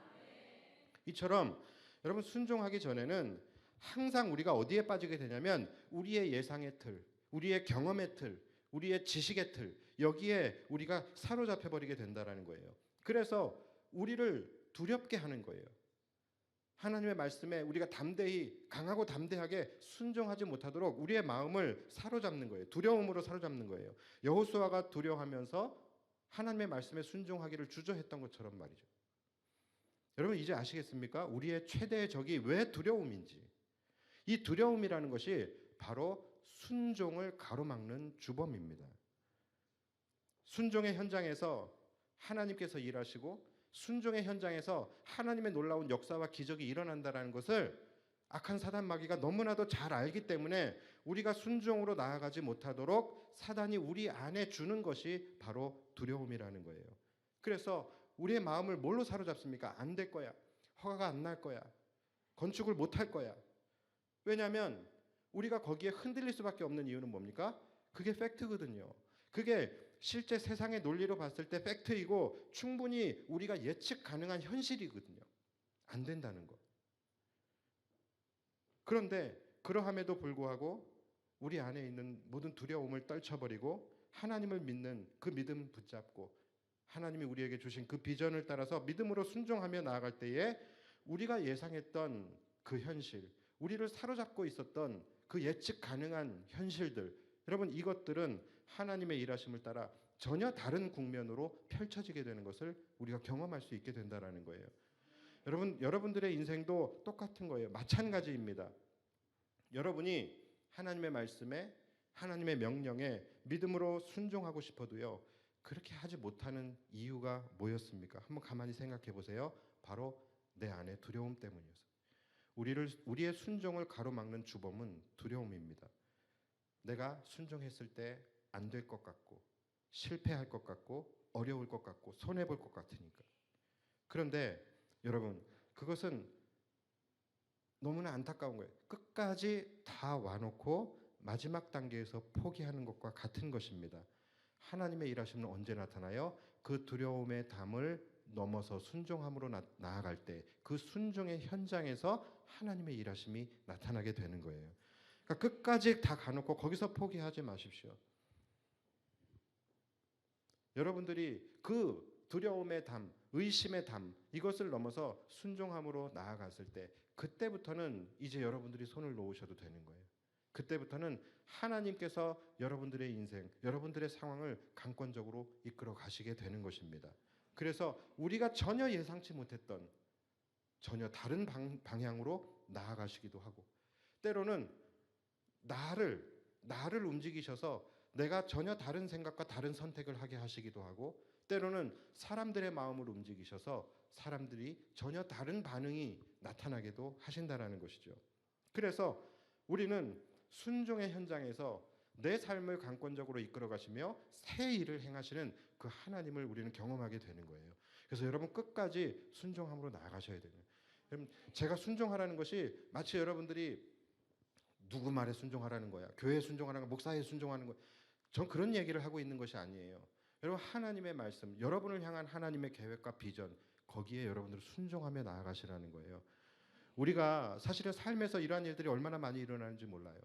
이처럼 여러분 순종하기 전에는 항상 우리가 어디에 빠지게 되냐면 우리의 예상의 틀, 우리의 경험의 틀, 우리의 지식의 틀, 여기에 우리가 사로잡혀 버리게 된다라는 거예요. 그래서 우리를 두렵게 하는 거예요. 하나님의 말씀에 우리가 담대히, 강하고 담대하게 순종하지 못하도록 우리의 마음을 사로잡는 거예요. 두려움으로 사로잡는 거예요. 여호수아가 두려워하면서 하나님의 말씀에 순종하기를 주저했던 것처럼 말이죠. 여러분 이제 아시겠습니까? 우리의 최대의 적이 왜 두려움인지. 이 두려움이라는 것이 바로 순종을 가로막는 주범입니다. 순종의 현장에서 하나님께서 일하시고 순종의 현장에서 하나님의 놀라운 역사와 기적이 일어난다는 것을 악한 사단 마귀가 너무나도 잘 알기 때문에 우리가 순종으로 나아가지 못하도록 사단이 우리 안에 주는 것이 바로 두려움이라는 거예요. 그래서 우리의 마음을 뭘로 사로잡습니까? 안 될 거야. 허가가 안 날 거야. 건축을 못 할 거야. 왜냐하면 우리가 거기에 흔들릴 수밖에 없는 이유는 뭡니까? 그게 팩트거든요. 그게 실제 세상의 논리로 봤을 때 팩트이고 충분히 우리가 예측 가능한 현실이거든요. 안 된다는 거. 그런데 그러함에도 불구하고 우리 안에 있는 모든 두려움을 떨쳐버리고 하나님을 믿는 그 믿음 붙잡고 하나님이 우리에게 주신 그 비전을 따라서 믿음으로 순종하며 나아갈 때에 우리가 예상했던 그 현실, 우리를 사로잡고 있었던 그 예측 가능한 현실들, 여러분 이것들은 하나님의 일하심을 따라 전혀 다른 국면으로 펼쳐지게 되는 것을 우리가 경험할 수 있게 된다라는 거예요. 여러분들의 인생도 똑같은 거예요. 마찬가지입니다. 여러분이 하나님의 말씀에, 하나님의 명령에 믿음으로 순종하고 싶어도요, 그렇게 하지 못하는 이유가 뭐였습니까? 한번 가만히 생각해 보세요. 바로 내 안에 두려움 때문이었어요. 우리의 순종을 가로막는 주범은 두려움입니다. 내가 순종했을 때 안 될 것 같고 실패할 것 같고 어려울 것 같고 손해볼 것 같으니까. 그런데 여러분 그것은 너무나 안타까운 거예요. 끝까지 다 와놓고 마지막 단계에서 포기하는 것과 같은 것입니다. 하나님의 일하심은 언제 나타나요? 그 두려움의 담을 넘어서 순종함으로 나아갈 때 그 순종의 현장에서 하나님의 일하심이 나타나게 되는 거예요. 그러니까 끝까지 다 가놓고 거기서 포기하지 마십시오. 여러분들이 그 두려움의 담, 의심의 담 이것을 넘어서 순종함으로 나아갔을 때 그때부터는 이제 여러분들이 손을 놓으셔도 되는 거예요. 그때부터는 하나님께서 여러분들의 인생, 여러분들의 상황을 강권적으로 이끌어 가시게 되는 것입니다. 그래서 우리가 전혀 예상치 못했던 전혀 다른 방향으로 나아가시기도 하고 때로는 나를 움직이셔서 내가 전혀 다른 생각과 다른 선택을 하게 하시기도 하고 때로는 사람들의 마음을 움직이셔서 사람들이 전혀 다른 반응이 나타나게도 하신다라는 것이죠. 그래서 우리는 순종의 현장에서 내 삶을 강권적으로 이끌어 가시며 새 일을 행하시는 그 하나님을 우리는 경험하게 되는 거예요. 그래서 여러분 끝까지 순종함으로 나아가셔야 돼요. 여러분 제가 순종하라는 것이 마치 여러분들이 누구 말에 순종하라는 거야, 교회에 순종하라는 거야, 목사에 순종하는 거야. 전 그런 얘기를 하고 있는 것이 아니에요. 여러분 하나님의 말씀, 여러분을 향한 하나님의 계획과 비전 거기에 여러분들 순종하며 나아가시라는 거예요. 우리가 사실은 삶에서 이러한 일들이 얼마나 많이 일어나는지 몰라요.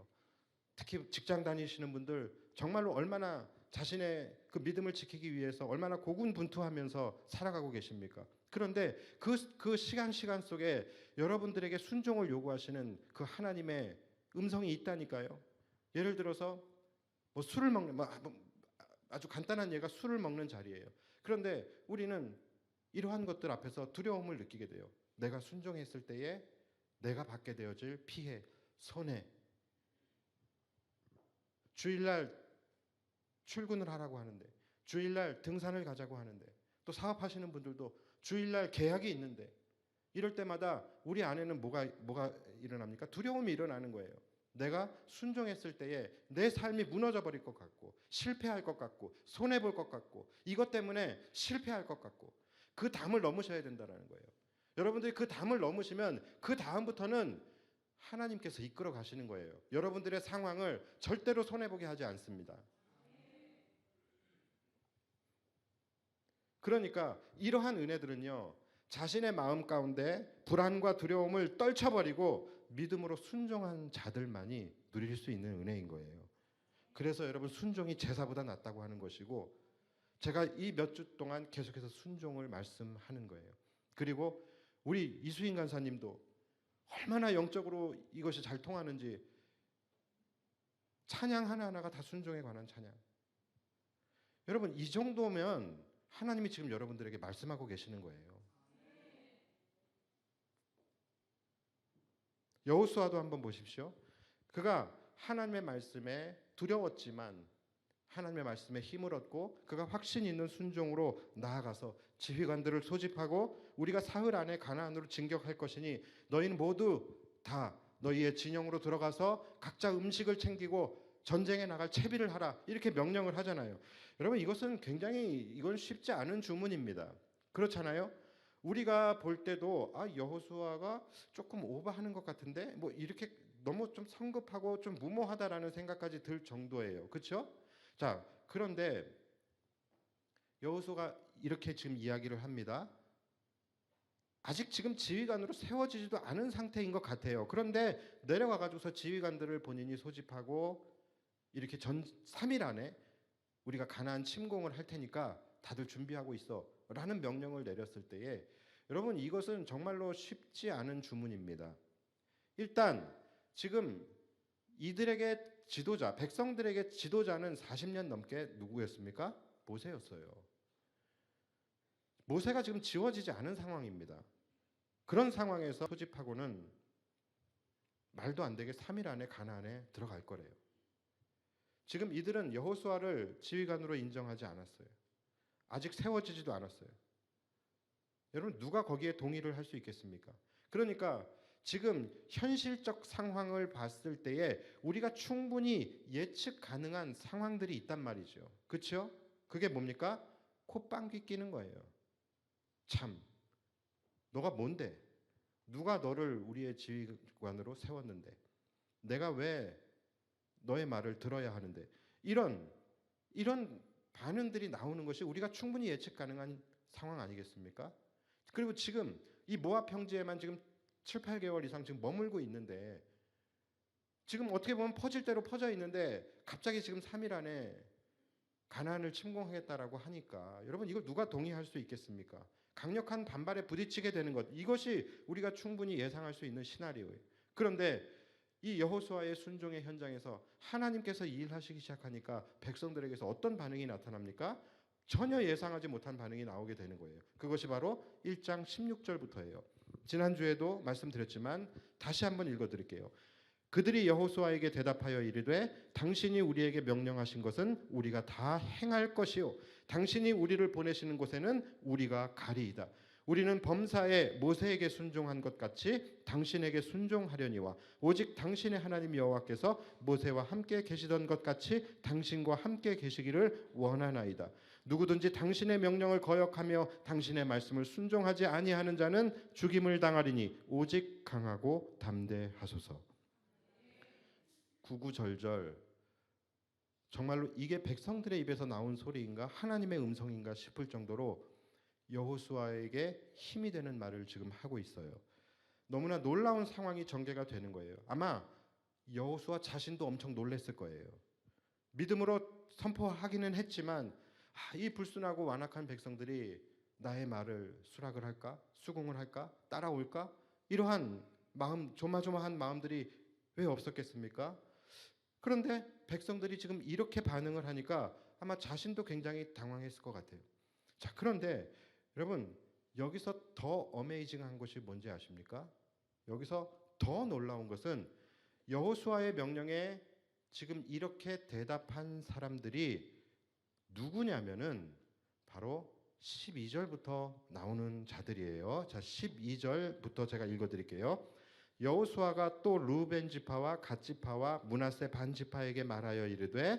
특히 직장 다니시는 분들 정말로 얼마나 자신의 그 믿음을 지키기 위해서 얼마나 고군분투하면서 살아가고 계십니까? 그런데 그 시간 속에 여러분들에게 순종을 요구하시는 그 하나님의 음성이 있다니까요. 예를 들어서 뭐 술을 먹는 아주 간단한 예가 술을 먹는 자리예요. 그런데 우리는 이러한 것들 앞에서 두려움을 느끼게 돼요. 내가 순종했을 때에 내가 받게 되어질 피해, 손해. 주일날 출근을 하라고 하는데, 주일날 등산을 가자고 하는데, 또 사업하시는 분들도 주일날 계약이 있는데, 이럴 때마다 우리 안에는 뭐가 일어납니까? 두려움이 일어나는 거예요. 내가 순종했을 때에 내 삶이 무너져 버릴 것 같고, 실패할 것 같고, 손해 볼 것 같고, 이것 때문에 실패할 것 같고, 그 담을 넘으셔야 된다는 거예요. 여러분들이 그 담을 넘으시면 그 다음부터는 하나님께서 이끌어 가시는 거예요. 여러분들의 상황을 절대로 손해 보게 하지 않습니다. 그러니까 이러한 은혜들은요, 자신의 마음 가운데 불안과 두려움을 떨쳐버리고 믿음으로 순종한 자들만이 누릴 수 있는 은혜인 거예요. 그래서 여러분, 순종이 제사보다 낫다고 하는 것이고, 제가 이 몇 주 동안 계속해서 순종을 말씀하는 거예요. 그리고 우리 이수인 간사님도 얼마나 영적으로 이것이 잘 통하는지, 찬양 하나하나가 다 순종에 관한 찬양. 여러분, 이 정도면 하나님이 지금 여러분들에게 말씀하고 계시는 거예요. 여호수아도 한번 보십시오. 그가 하나님의 말씀에 두려웠지만 하나님의 말씀에 힘을 얻고 그가 확신 있는 순종으로 나아가서 지휘관들을 소집하고 우리가 사흘 안에 가나안으로 진격할 것이니 너희는 모두 다 너희의 진영으로 들어가서 각자 음식을 챙기고 전쟁에 나갈 채비를 하라, 이렇게 명령을 하잖아요. 여러분, 이것은 굉장히 이건 쉽지 않은 주문입니다. 그렇잖아요. 우리가 볼 때도 여호수아가 조금 오버하는 것 같은데 뭐 이렇게 너무 좀 성급하고 좀 무모하다라는 생각까지 들 정도예요. 그렇죠? 자, 그런데 여호수아가 이렇게 지금 이야기를 합니다. 아직 지금 지휘관으로 세워지지도 않은 상태인 것 같아요. 그런데 내려가 가지고서 지휘관들을 본인이 소집하고 이렇게 3일 안에 우리가 가나안 침공을 할 테니까 다들 준비하고 있어 라는 명령을 내렸을 때에, 여러분, 이것은 정말로 쉽지 않은 주문입니다. 일단 지금 이들에게 지도자, 백성들에게 지도자는 40년 넘게 누구였습니까? 모세였어요. 모세가 지금 지워지지 않은 상황입니다. 그런 상황에서 소집하고는 말도 안 되게 3일 안에 가나안에 들어갈 거래요. 지금 이들은 여호수아를 지휘관으로 인정하지 않았어요. 아직 세워지지도 않았어요. 여러분, 누가 거기에 동의를 할 수 있겠습니까? 그러니까 지금 현실적 상황을 봤을 때에 우리가 충분히 예측 가능한 상황들이 있단 말이죠. 그렇죠? 그게 뭡니까? 콧방귀 끼는 거예요. 참, 너가 뭔데? 누가 너를 우리의 지휘관으로 세웠는데? 내가 왜 너의 말을 들어야 하는데? 이런 반응들이 나오는 것이 우리가 충분히 예측 가능한 상황 아니겠습니까? 그리고 지금 이 모압 평지에만 지금 7, 8개월 이상 지금 머물고 있는데, 지금 어떻게 보면 퍼질 대로 퍼져 있는데 갑자기 지금 3일 안에 가나안을 침공하겠다라고 하니까, 여러분, 이걸 누가 동의할 수 있겠습니까? 강력한 반발에 부딪히게 되는 것, 이것이 우리가 충분히 예상할 수 있는 시나리오예요. 그런데 이 여호수아의 순종의 현장에서 하나님께서 일하시기 시작하니까 백성들에게서 어떤 반응이 나타납니까? 전혀 예상하지 못한 반응이 나오게 되는 거예요. 그것이 바로 1장 16절부터예요. 지난주에도 말씀드렸지만 다시 한번 읽어드릴게요. 그들이 여호수아에게 대답하여 이르되 당신이 우리에게 명령하신 것은 우리가 다 행할 것이요 당신이 우리를 보내시는 곳에는 우리가 가리이다. 우리는 범사에 모세에게 순종한 것 같이 당신에게 순종하려니와 오직 당신의 하나님 여호와께서 모세와 함께 계시던 것 같이 당신과 함께 계시기를 원하나이다. 누구든지 당신의 명령을 거역하며 당신의 말씀을 순종하지 아니하는 자는 죽임을 당하리니 오직 강하고 담대하소서. 구구절절, 정말로 이게 백성들의 입에서 나온 소리인가 하나님의 음성인가 싶을 정도로 여호수아에게 힘이 되는 말을 지금 하고 있어요. 너무나 놀라운 상황이 전개가 되는 거예요. 아마 여호수아 자신도 엄청 놀랐을 거예요. 믿음으로 선포하기는 했지만 이 불순하고 완악한 백성들이 나의 말을 수락을 할까? 수긍을 할까? 따라올까? 이러한 마음, 조마조마한 마음들이 왜 없었겠습니까? 그런데 백성들이 지금 이렇게 반응을 하니까 아마 자신도 굉장히 당황했을 것 같아요. 자, 그런데 여러분 여기서 더 어메이징한 것이 뭔지 아십니까? 여기서 더 놀라운 것은 여호수아의 명령에 지금 이렇게 대답한 사람들이 누구냐면은 바로 12절부터 나오는 자들이에요. 자, 12절부터 제가 읽어 드릴게요. 여호수아가 또 루벤 지파와 갓 지파와 므낫세 반 지파에게 말하여 이르되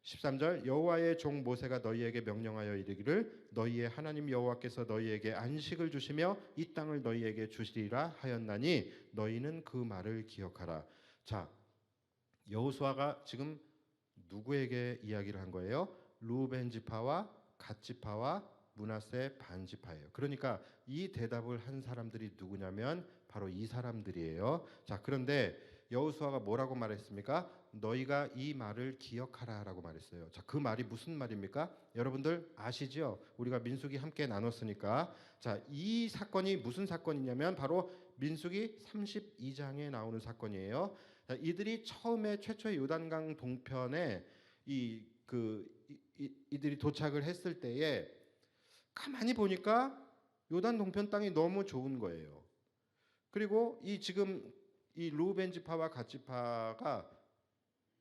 13절 여호와의 종 모세가 너희에게 명령하여 이르기를 너희의 하나님 여호와께서 너희에게 안식을 주시며 이 땅을 너희에게 주시리라 하였나니 너희는 그 말을 기억하라. 자, 여호수아가 지금 누구에게 이야기를 한 거예요? 루벤 지파와 갓 지파와 므낫세 반 지파예요. 그러니까 이 대답을 한 사람들이 누구냐면 바로 이 사람들이에요. 자, 그런데 여호수아가 뭐라고 말했습니까? 너희가 이 말을 기억하라라고 말했어요. 자, 그 말이 무슨 말입니까? 여러분들 아시죠? 우리가 민수기 함께 나눴으니까. 자, 이 사건이 무슨 사건이냐면 바로 민수기 32장에 나오는 사건이에요. 자, 이들이 처음에 최초의 요단강 동편에 이들이 도착을 했을 때에 가만히 보니까 요단 동편 땅이 너무 좋은 거예요. 그리고 지금 이 루벤 지파와 갓 지파가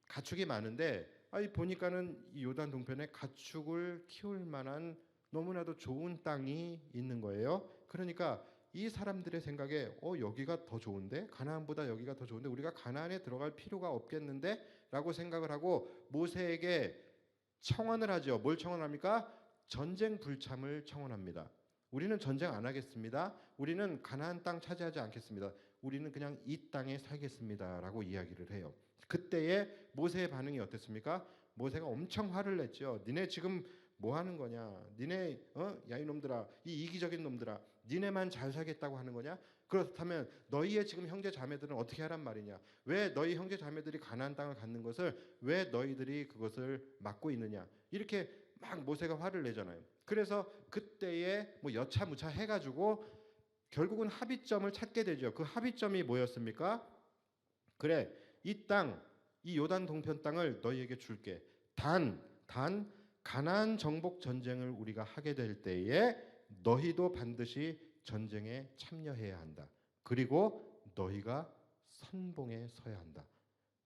가축이 많은데 보니까는 이 요단 동편에 가축을 키울 만한 너무나도 좋은 땅이 있는 거예요. 그러니까 이 사람들의 생각에 여기가 더 좋은데 가나안보다 여기가 더 좋은데 우리가 가나안에 들어갈 필요가 없겠는데라고 생각을 하고 모세에게 청원을 하죠. 뭘 청원합니까? 전쟁 불참을 청원합니다. 우리는 전쟁 안 하겠습니다. 우리는 가나안 땅 차지하지 않겠습니다. 우리는 그냥 이 땅에 살겠습니다라고 이야기를 해요. 그때의 모세의 반응이 어땠습니까? 모세가 엄청 화를 냈죠. 니네 지금 뭐 하는 거냐? 니네 야 이놈들아, 이 이기적인 놈들아, 니네만 잘 살겠다고 하는 거냐? 그렇다면 너희의 지금 형제 자매들은 어떻게 하란 말이냐? 왜 너희 형제 자매들이 가나안 땅을 갖는 것을 왜 너희들이 그것을 막고 있느냐? 이렇게 막 모세가 화를 내잖아요. 그래서 그때에 뭐 여차무차 해가지고 결국은 합의점을 찾게 되죠. 그 합의점이 뭐였습니까? 그래, 이 땅, 이 요단 동편 땅을 너희에게 줄게. 단 가나안 정복 전쟁을 우리가 하게 될 때에 너희도 반드시 전쟁에 참여해야 한다. 그리고 너희가 선봉에 서야 한다.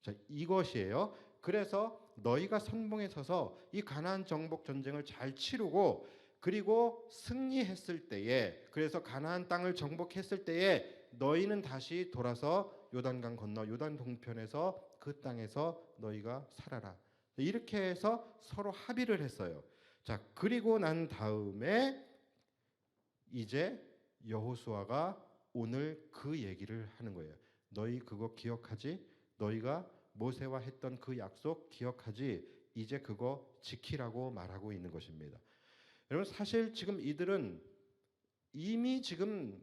자, 이것이에요. 그래서 너희가 선봉에 서서 이 가나안 정복 전쟁을 잘 치르고 그리고 승리했을 때에 그래서 가나안 땅을 정복했을 때에 너희는 다시 돌아서 요단강 건너 요단 동편에서 그 땅에서 너희가 살아라. 이렇게 해서 서로 합의를 했어요. 자, 그리고 난 다음에 이제 여호수아가 오늘 그 얘기를 하는 거예요. 너희 그거 기억하지? 너희가 모세와 했던 그 약속 기억하지? 이제 그거 지키라고 말하고 있는 것입니다. 여러분 사실 지금 이들은 이미 지금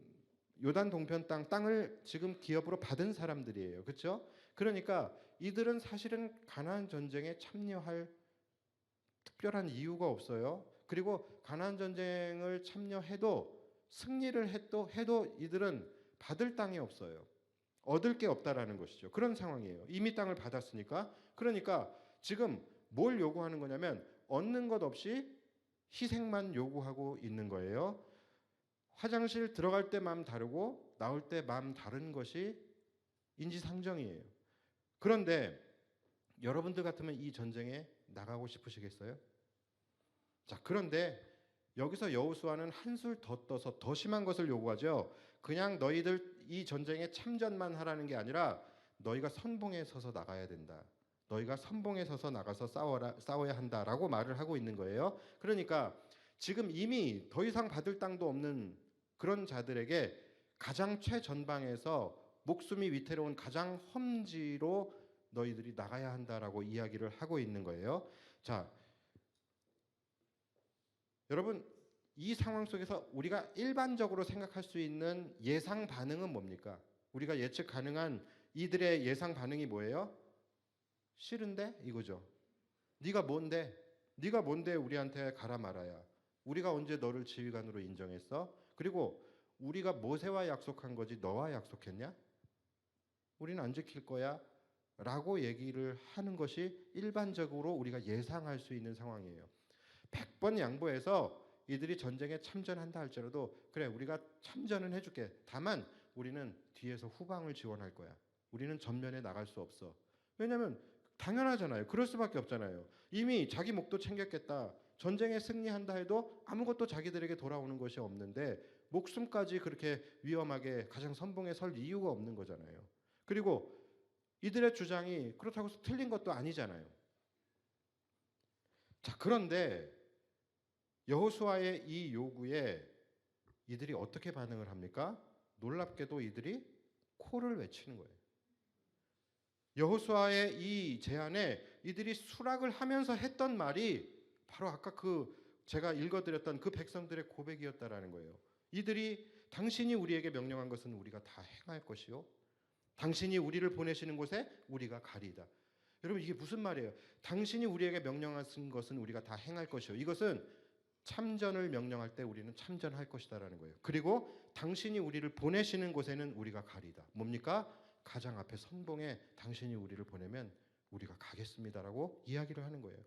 요단 동편 땅을 지금 기업으로 받은 사람들이에요. 그렇죠? 그러니까 이들은 사실은 가나안 전쟁에 참여할 특별한 이유가 없어요. 그리고 가나안 전쟁을 참여해도 승리를 해도 이들은 받을 땅이 없어요. 얻을 게 없다라는 것이죠. 그런 상황이에요. 이미 땅을 받았으니까. 그러니까 지금 뭘 요구하는 거냐면 얻는 것 없이 희생만 요구하고 있는 거예요. 화장실 들어갈 때 마음 다르고 나올 때 마음 다른 것이 인지상정이에요. 그런데 여러분들 같으면 이 전쟁에 나가고 싶으시겠어요? 자, 그런데 여기서 여호수아는 한술 더 떠서 더 심한 것을 요구하죠. 그냥 너희들 이 전쟁에 참전만 하라는 게 아니라 너희가 선봉에 서서 나가야 된다. 너희가 선봉에 서서 나가서 싸워야 한다라고 말을 하고 있는 거예요. 그러니까 지금 이미 더 이상 받을 땅도 없는 그런 자들에게 가장 최전방에서 목숨이 위태로운 가장 험지로 너희들이 나가야 한다라고 이야기를 하고 있는 거예요. 자, 여러분 이 상황 속에서 우리가 일반적으로 생각할 수 있는 예상 반응은 뭡니까? 우리가 예측 가능한 이들의 예상 반응이 뭐예요? 싫은데 이거죠. 네가 뭔데? 네가 뭔데 우리한테 가라 말아야? 우리가 언제 너를 지휘관으로 인정했어? 그리고 우리가 모세와 약속한 거지 너와 약속했냐? 우리는 안 지킬 거야 라고 얘기를 하는 것이 일반적으로 우리가 예상할 수 있는 상황이에요. 100번 양보해서 이들이 전쟁에 참전한다 할지라도 그래 우리가 참전은 해줄게. 다만 우리는 뒤에서 후방을 지원할 거야. 우리는 전면에 나갈 수 없어. 왜냐하면 당연하잖아요. 그럴 수밖에 없잖아요. 이미 자기 목도 챙겼겠다. 전쟁에 승리한다 해도 아무것도 자기들에게 돌아오는 것이 없는데 목숨까지 그렇게 위험하게 가장 선봉에 설 이유가 없는 거잖아요. 그리고 이들의 주장이 그렇다고 해서 틀린 것도 아니잖아요. 자, 그런데 여호수아의 이 요구에 이들이 어떻게 반응을 합니까? 놀랍게도 이들이 코를 외치는 거예요. 여호수아의 이 제안에 이들이 수락을 하면서 했던 말이 바로 아까 그 제가 읽어드렸던 그 백성들의 고백이었다라는 거예요. 이들이 당신이 우리에게 명령한 것은 우리가 다 행할 것이요 당신이 우리를 보내시는 곳에 우리가 가리이다. 여러분 이게 무슨 말이에요? 당신이 우리에게 명령하신 것은 우리가 다 행할 것이요. 이것은 참전을 명령할 때 우리는 참전할 것이다라는 거예요. 그리고 당신이 우리를 보내시는 곳에는 우리가 가리이다. 뭡니까? 가장 앞에 선봉에 당신이 우리를 보내면 우리가 가겠습니다라고 이야기를 하는 거예요.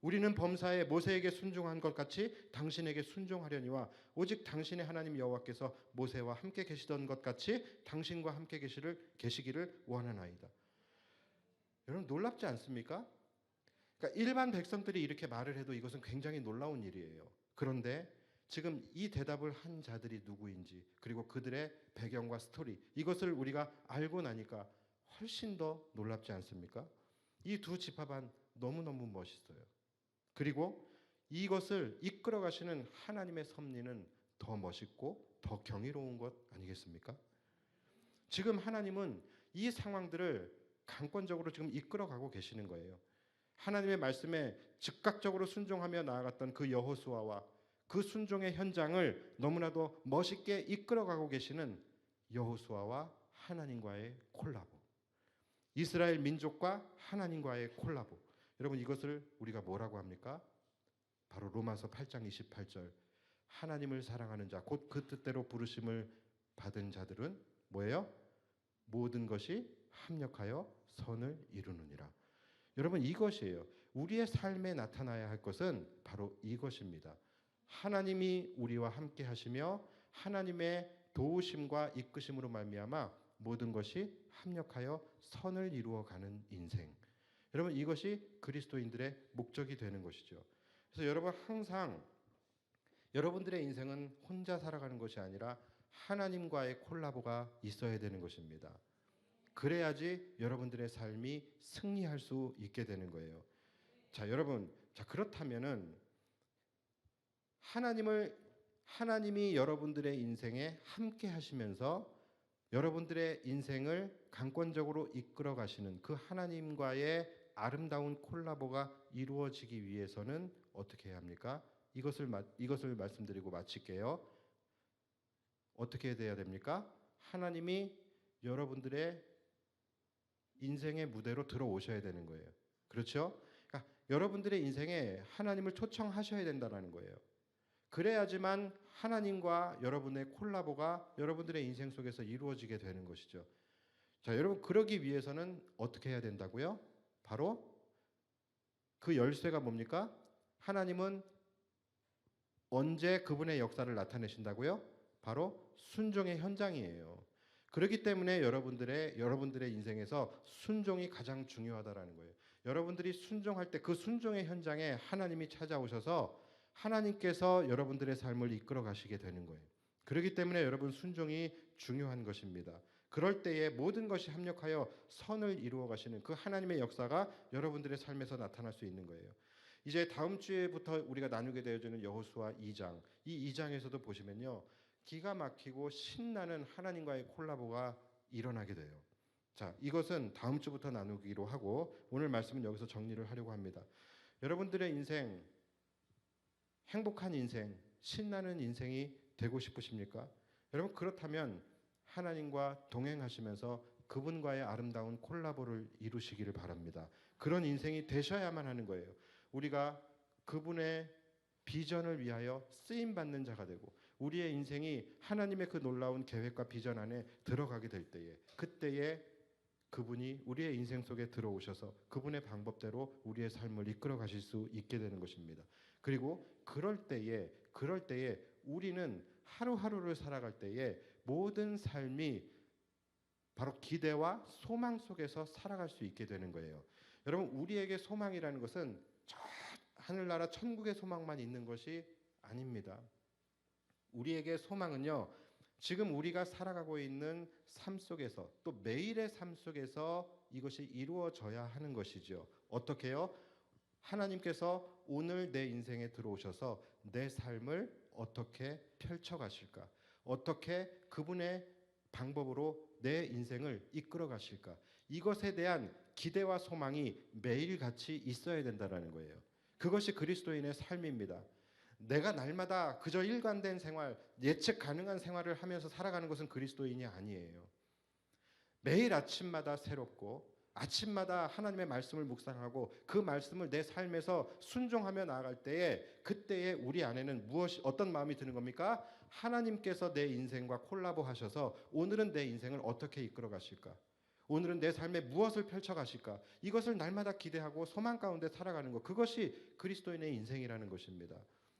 우리는 범사에 모세에게 순종한 것 같이 당신에게 순종하려니와 오직 당신의 하나님 여호와께서 모세와 함께 계시던 것 같이 당신과 함께 계시기를 원하나이다. 여러분 놀랍지 않습니까? 그러니까 일반 백성들이 이렇게 말을 해도 이것은 굉장히 놀라운 일이에요. 그런데 지금 이 대답을 한 자들이 누구인지 그리고 그들의 배경과 스토리 이것을 우리가 알고 나니까 훨씬 더 놀랍지 않습니까? 이 두 지파반 너무너무 멋있어요. 그리고 이것을 이끌어 가시는 하나님의 섭리는 더 멋있고 더 경이로운 것 아니겠습니까? 지금 하나님은 이 상황들을 강권적으로 지금 이끌어 가고 계시는 거예요. 하나님의 말씀에 즉각적으로 순종하며 나아갔던 그 여호수아와 그 순종의 현장을 너무나도 멋있게 이끌어가고 계시는 여호수아와 하나님과의 콜라보, 이스라엘 민족과 하나님과의 콜라보. 여러분 이것을 우리가 뭐라고 합니까? 바로 로마서 8장 28절 하나님을 사랑하는 자 곧 그 뜻대로 부르심을 받은 자들은 뭐예요? 모든 것이 합력하여 선을 이루느니라. 여러분 이것이에요. 우리의 삶에 나타나야 할 것은 바로 이것입니다. 하나님이 우리와 함께 하시며 하나님의 도우심과 이끄심으로 말미암아 모든 것이 합력하여 선을 이루어가는 인생. 여러분 이것이 그리스도인들의 목적이 되는 것이죠. 그래서 여러분 항상 여러분들의 인생은 혼자 살아가는 것이 아니라 하나님과의 콜라보가 있어야 되는 것입니다. 그래야지 여러분들의 삶이 승리할 수 있게 되는 거예요. 자, 여러분, 그렇다면은 하나님이 여러분들의 인생에 함께 하시면서 여러분들의 인생을 강권적으로 이끌어 가시는 그 하나님과의 아름다운 콜라보가 이루어지기 위해서는 어떻게 해야 합니까? 이것을 말씀드리고 마칠게요. 어떻게 돼야 됩니까? 하나님이 여러분들의 인생의 무대로 들어오셔야 되는 거예요. 그렇죠? 그러니까 여러분들의 인생에 하나님을 초청하셔야 된다는 거예요. 그래야지만 하나님과 여러분의 콜라보가 여러분들의 인생 속에서 이루어지게 되는 것이죠. 자, 여러분 그러기 위해서는 어떻게 해야 된다고요? 바로 그 열쇠가 뭡니까? 하나님은 언제 그분의 역사를 나타내신다고요? 바로 순종의 현장이에요. 그렇기 때문에 여러분들의 인생에서 순종이 가장 중요하다라는 거예요. 여러분들이 순종할 때 그 순종의 현장에 하나님이 찾아오셔서 하나님께서 여러분들의 삶을 이끌어 가시게 되는 거예요. 그렇기 때문에 여러분 순종이 중요한 것입니다. 그럴 때에 모든 것이 합력하여 선을 이루어 가시는 그 하나님의 역사가 여러분들의 삶에서 나타날 수 있는 거예요. 이제 다음 주에부터 우리가 나누게 되어지는 여호수아 2장. 이 2장에서도 보시면요. 기가 막히고 신나는 하나님과의 콜라보가 일어나게 돼요. 자, 이것은 다음 주부터 나누기로 하고 오늘 말씀은 여기서 정리를 하려고 합니다. 여러분들의 인생, 행복한 인생, 신나는 인생이 되고 싶으십니까? 여러분 그렇다면 하나님과 동행하시면서 그분과의 아름다운 콜라보를 이루시기를 바랍니다. 그런 인생이 되셔야만 하는 거예요. 우리가 그분의 비전을 위하여 쓰임받는 자가 되고 우리의 인생이 하나님의 그 놀라운 계획과 비전 안에 들어가게 될 때에 그때에 그분이 우리의 인생 속에 들어오셔서 그분의 방법대로 우리의 삶을 이끌어 가실 수 있게 되는 것입니다. 그리고 그럴 때에 우리는 하루하루를 살아갈 때에 모든 삶이 바로 기대와 소망 속에서 살아갈 수 있게 되는 거예요. 여러분, 우리에게 소망이라는 것은 저 하늘나라 천국의 소망만 있는 것이 아닙니다. 우리에게 소망은요, 지금 우리가 살아가고 있는 삶 속에서, 또 매일의 삶 속에서 이것이 이루어져야 하는 것이죠. 어떻게요? 하나님께서 오늘 내 인생에 들어오셔서 내 삶을 어떻게 펼쳐 가실까? 어떻게 그분의 방법으로 내 인생을 이끌어 가실까? 이것에 대한 기대와 소망이 매일같이 있어야 된다는 거예요. 그것이 그리스도인의 삶입니다. 내가 날마다 그저 일관된 생활, 예측 가능한 생활을 하면서 살아가는 것은 그리스도인이 아니에요. 매일 아침마다 새롭고 아침마다 하나님의 말씀을 묵상하고 그 말씀을 내 삶에서 순종하며 나아갈 때에, 그때에 우리 안에는 어떤 마음이 드는 겁니까? 하나님께서 내 인생과 콜라보하셔서 오늘은 내 인생을 어떻게 이끌어 가실까? 오늘은 내 삶에 무엇을 펼쳐 가실까? 이것을 날마다 기대하고 소망 가운데 살아가는 것, 그것이 그리스도인의 인생이라는 것입니다.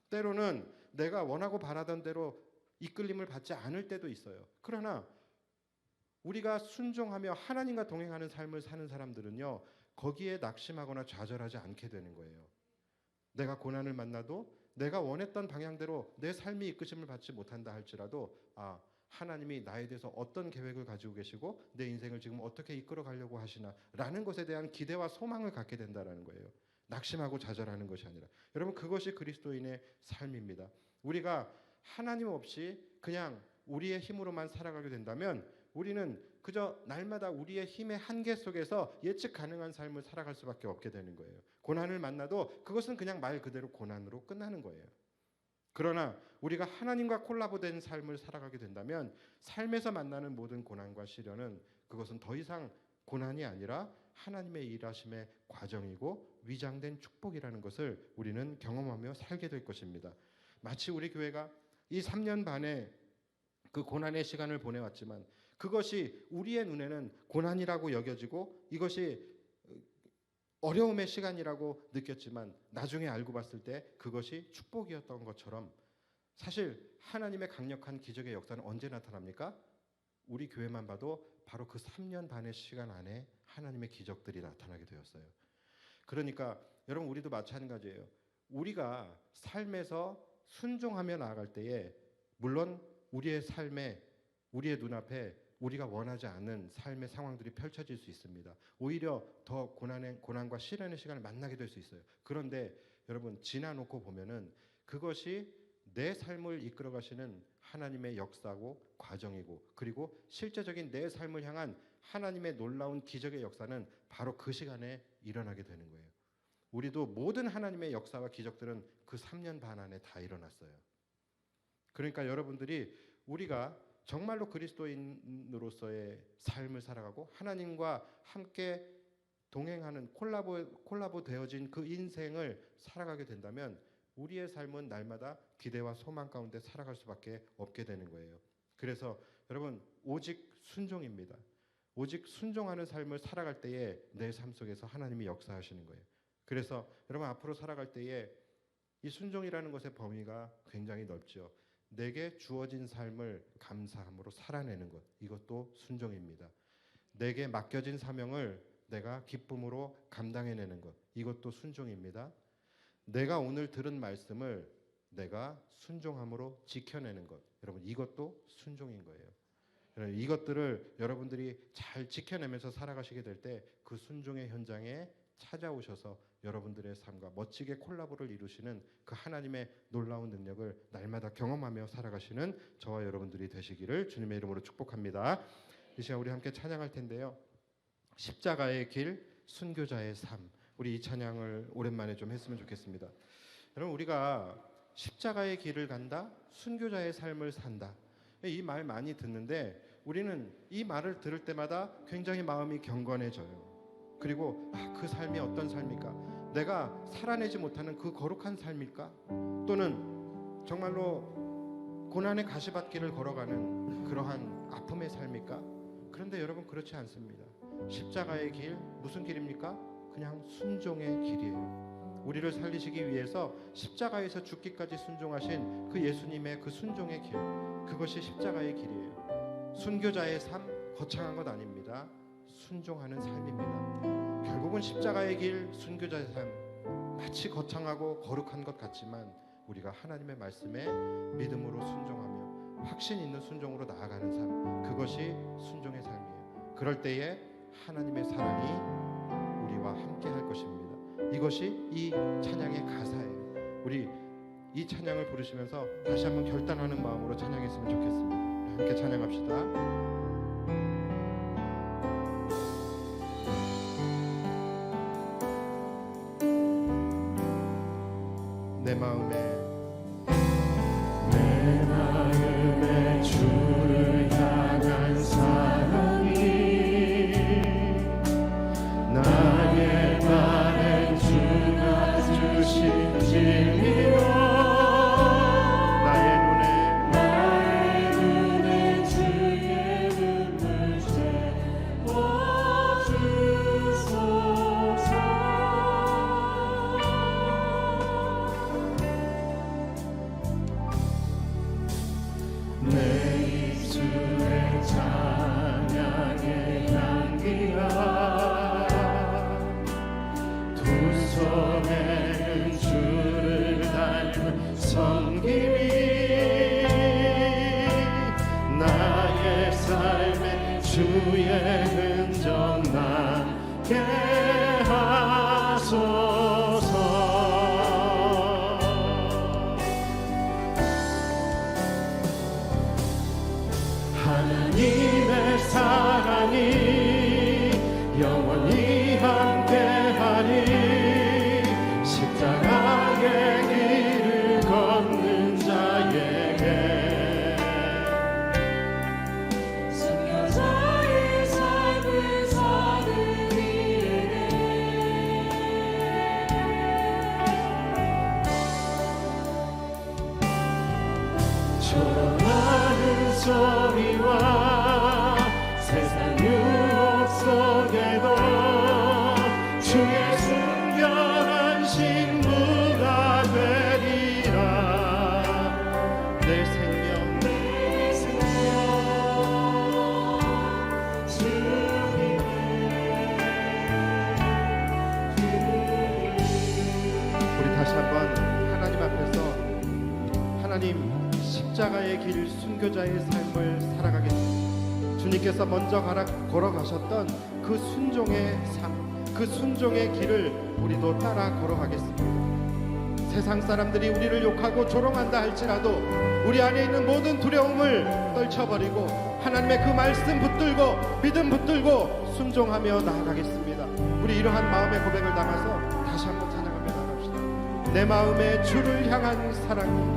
때로는 내가 원하고 바라던 대로 이끌림을 받지 않을 때도 있어요. 그러나 우리가 순종하며 하나님과 동행하는 삶을 사는 사람들은요, 거기에 낙심하거나 좌절하지 않게 되는 거예요. 내가 고난을 만나도 내가 원했던 방향대로 내 삶이 이끄심을 받지 못한다 할지라도, 하나님이 나에 대해서 어떤 계획을 가지고 계시고 내 인생을 지금 어떻게 이끌어 가려고 하시나 라는 것에 대한 기대와 소망을 갖게 된다는 거예요. 낙심하고 좌절하는 것이 아니라. 여러분, 그것이 그리스도인의 삶입니다. 우리가 하나님 없이 그냥 우리의 힘으로만 살아가게 된다면 우리는 그저 날마다 우리의 힘의 한계 속에서 예측 가능한 삶을 살아갈 수밖에 없게 되는 거예요. 고난을 만나도 그것은 그냥 말 그대로 고난으로 끝나는 거예요. 그러나 우리가 하나님과 콜라보된 삶을 살아가게 된다면 삶에서 만나는 모든 고난과 시련은 그것은 더 이상 고난이 아니라 하나님의 일하심의 과정이고 위장된 축복이라는 것을 우리는 경험하며 살게 될 것입니다. 마치 우리 교회가 이 3년 반의 그 고난의 시간을 보내왔지만 그것이 우리의 눈에는 고난이라고 여겨지고 이것이 어려움의 시간이라고 느꼈지만 나중에 알고 봤을 때 그것이 축복이었던 것처럼, 사실 하나님의 강력한 기적의 역사는 언제 나타납니까? 우리 교회만 봐도 바로 그 3년 반의 시간 안에 하나님의 기적들이 나타나게 되었어요. 그러니까 여러분, 우리도 마찬가지예요. 우리가 삶에서 순종하며 나아갈 때에 물론 우리의 삶에, 우리의 눈앞에 우리가 원하지 않는 삶의 상황들이 펼쳐질 수 있습니다. 오히려 더 고난과 시련의 시간을 만나게 될 수 있어요. 그런데 여러분, 지나놓고 보면은 그것이 내 삶을 이끌어 가시는 하나님의 역사고 과정이고, 그리고 실제적인 내 삶을 향한 하나님의 놀라운 기적의 역사는 바로 그 시간에 일어나게 되는 거예요. 우리도 모든 하나님의 역사와 기적들은 그 3년 반 안에 다 일어났어요. 그러니까 여러분들이 우리가 정말로 그리스도인으로서의 삶을 살아가고 하나님과 함께 동행하는 콜라보 되어진 그 인생을 살아가게 된다면 우리의 삶은 날마다 기대와 소망 가운데 살아갈 수밖에 없게 되는 거예요. 그래서 여러분, 오직 순종입니다. 오직 순종하는 삶을 살아갈 때에 내 삶 속에서 하나님이 역사하시는 거예요. 그래서 여러분, 앞으로 살아갈 때에 이 순종이라는 것의 범위가 굉장히 넓죠. 내게 주어진 삶을 감사함으로 살아내는 것, 이것도 순종입니다. 내게 맡겨진 사명을 내가 기쁨으로 감당해내는 것, 이것도 순종입니다. 내가 오늘 들은 말씀을 내가 순종함으로 지켜내는 것, 여러분, 이것도 순종인 거예요. 이것들을 여러분들이 잘 지켜내면서 살아가시게 될 때 그 순종의 현장에 찾아오셔서 여러분들의 삶과 멋지게 콜라보를 이루시는 그 하나님의 놀라운 능력을 날마다 경험하며 살아가시는 저와 여러분들이 되시기를 주님의 이름으로 축복합니다. 이 시간 우리 함께 찬양할 텐데요. 십자가의 길, 순교자의 삶, 우리 이 찬양을 오랜만에 좀 했으면 좋겠습니다. 여러분, 우리가 십자가의 길을 간다, 순교자의 삶을 산다, 이 말 많이 듣는데 우리는 이 말을 들을 때마다 굉장히 마음이 경건해져요. 그리고 그 삶이 어떤 삶일까? 내가 살아내지 못하는 그 거룩한 삶일까? 또는 정말로 고난의 가시밭길을 걸어가는 그러한 아픔의 삶일까? 그런데 여러분, 그렇지 않습니다. 십자가의 길, 무슨 길입니까? 그냥 순종의 길이에요. 우리를 살리시기 위해서 십자가에서 죽기까지 순종하신 그 예수님의 그 순종의 길, 그것이 십자가의 길이에요. 순교자의 삶, 거창한 것 아닙니다. 순종하는 삶입니다. 결국은 십자가의 길, 순교자의 삶, 마치 거창하고 거룩한 것 같지만 우리가 하나님의 말씀에 믿음으로 순종하며 확신 있는 순종으로 나아가는 삶, 그것이 순종의 삶이에요. 그럴 때에 하나님의 사랑이 우리와 함께 할 것입니다. 이것이 이 찬양의 가사예요. 우리 이 찬양을 부르시면서 다시 한번 결단하는 마음으로 찬양했으면 좋겠습니다. 함께 찬양합시다. 내 마음에 주를 향한 사랑이 나의 말에 주가 주신 진리로 나의 눈에 주의 눈물 채워주소서. 내 입술에 찬양의 향기가 두 손에는 주를 닮은 섬김이 나의 삶에 주의 흔적 남게 하소서. 하나님의 사랑이 영원히 함께하리. 십자가의 길을 걷는 자에게 순교자의 삶을 사는 이에게 조롱하는 소리와 세상 유혹 속에도 주의 순결한 신부가 되리라. 내 생명 우리 다시 한번 하나님 앞에서 하나님 십자가의 길, 순교자의 삶을 살아가겠습니다. 주님께서 먼저 걸어가셨던 그 순종의 삶, 그 순종의 길을 우리도 따라 걸어가겠습니다. 세상 사람들이 우리를 욕하고 조롱한다 할지라도 우리 안에 있는 모든 두려움을 떨쳐버리고 하나님의 그 말씀 붙들고 믿음 붙들고 순종하며 나아가겠습니다. 우리 이러한 마음의 고백을 담아서 다시 한번 찬양하며 나갑시다. 내 마음에 주를 향한 사랑이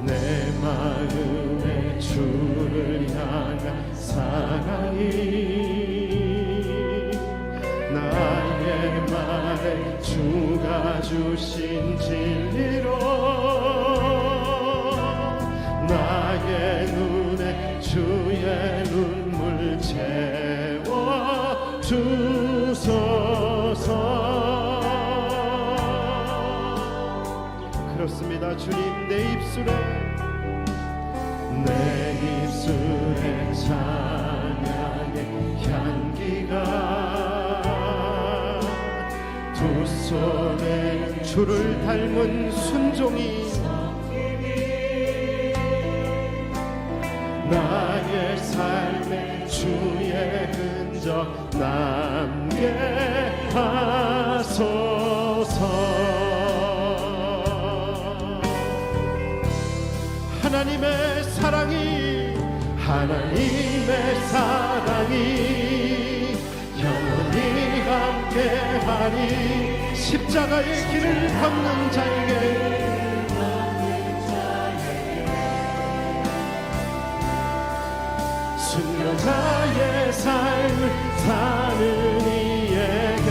내 마음에 주를 향한 사랑이 나의 말에 주가 주신 진리로 나의 눈에 주의 눈물 채워 주소서. 그렇습니다. 주님, 내 입술에 찬양의 향기가 두 손에 주를 닮은 순종이 나의 삶에 주의 흔적 남게 하소서. 하나님의 사랑이 영원히 함께하리. 십자가의 길을 걷는 자에게 순교자의 삶을 사는 이에게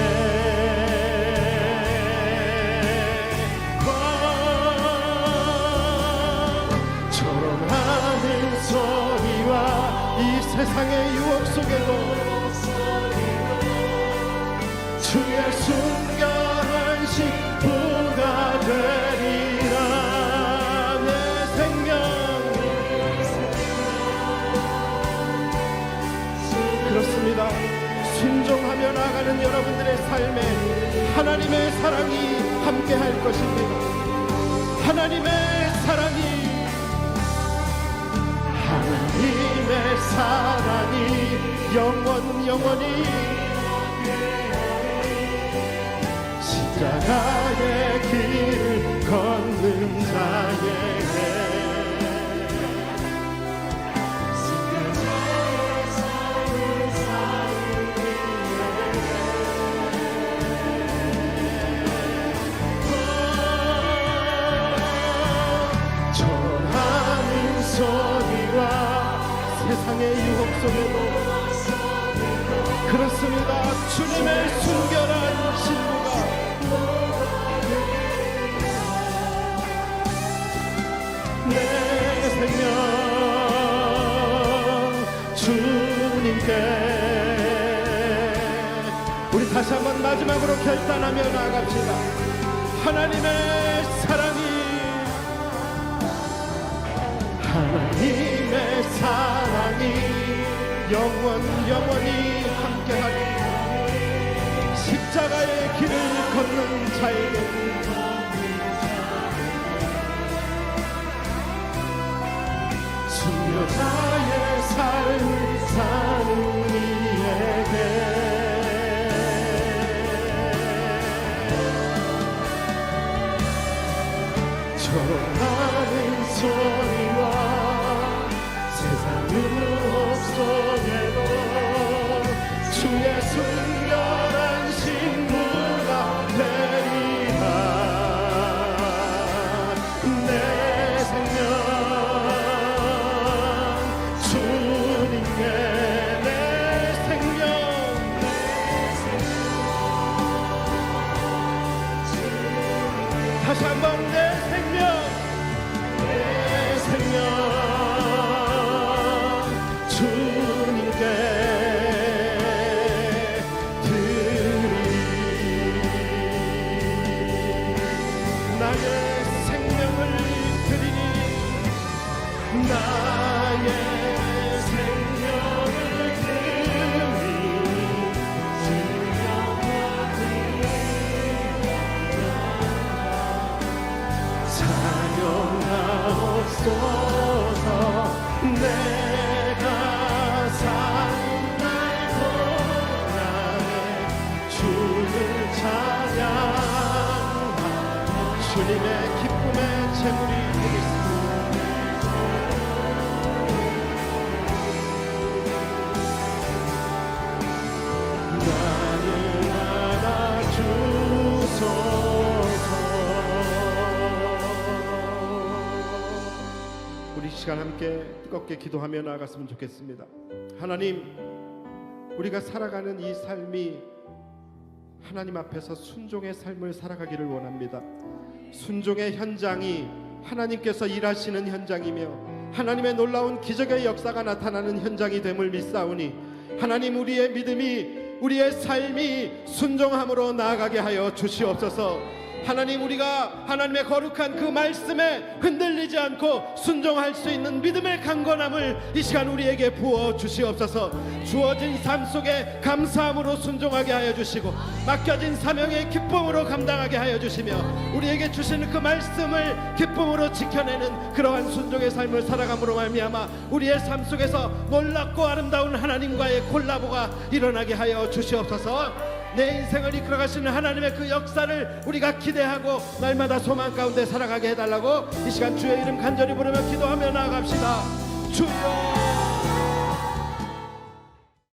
조롱하는 소리와 이 세상의 유혹 속에도 주의 순결한 식부가 되리라. 내 생명 그렇습니다. 순종하며 나아가는 여러분들의 삶에 하나님의 사랑이 함께할 것입니다. 하나님의 사랑이 영원히 십자가의 길을 걷는 자에게 전하는 소리와 세상의 유혹 속에도 그렇습니다. 주님의 순결한 신부가 내 생명 주님께 우리 다시 한번 마지막으로 결단하며 나아갑시다. 하나님의 사랑이 영원히 함께하리. 십자가의 길을 걷는 자에게 순교자의 삶을 사는 이에게 전하는 소리와 세상 유혹 속에도 주의 순결한 신부가 되리라. 내 생명 주님께 내 생명 다시 한번 내 생명 주님께 드리리. 나의 생명을 드리니 나의 생명을 드리니 사용하옵소서. 내가 사는 날 동안에 주를 찬양하며 주님의 기쁨의 제물이 되겠습니다. 나를 알아주소서. 우리 시간 함께 뜨겁게 기도하며 나아갔으면 좋겠습니다. 하나님, 우리가 살아가는 이 삶이 하나님 앞에서 순종의 삶을 살아가기를 원합니다. 순종의 현장이 하나님께서 일하시는 현장이며 하나님의 놀라운 기적의 역사가 나타나는 현장이 됨을 믿사오니 하나님, 우리의 믿음이 우리의 삶이 순종함으로 나아가게 하여 주시옵소서. 하나님, 우리가 하나님의 거룩한 그 말씀에 흔들리지 않고 순종할 수 있는 믿음의 강건함을 이 시간 우리에게 부어 주시옵소서. 주어진 삶 속에 감사함으로 순종하게 하여 주시고 맡겨진 사명의 기쁨으로 감당하게 하여 주시며 우리에게 주시는 그 말씀을 기쁨으로 지켜내는 그러한 순종의 삶을 살아감으로 말미암아 우리의 삶 속에서 놀랍고 아름다운 하나님과의 콜라보가 일어나게 하여 주시옵소서. 내 인생을 이끌어가시는 하나님의 그 역사를 우리가 기대하고 날마다 소망 가운데 살아가게 해달라고 이 시간 주의 이름 간절히 부르며 기도하며 나아갑시다. 주여.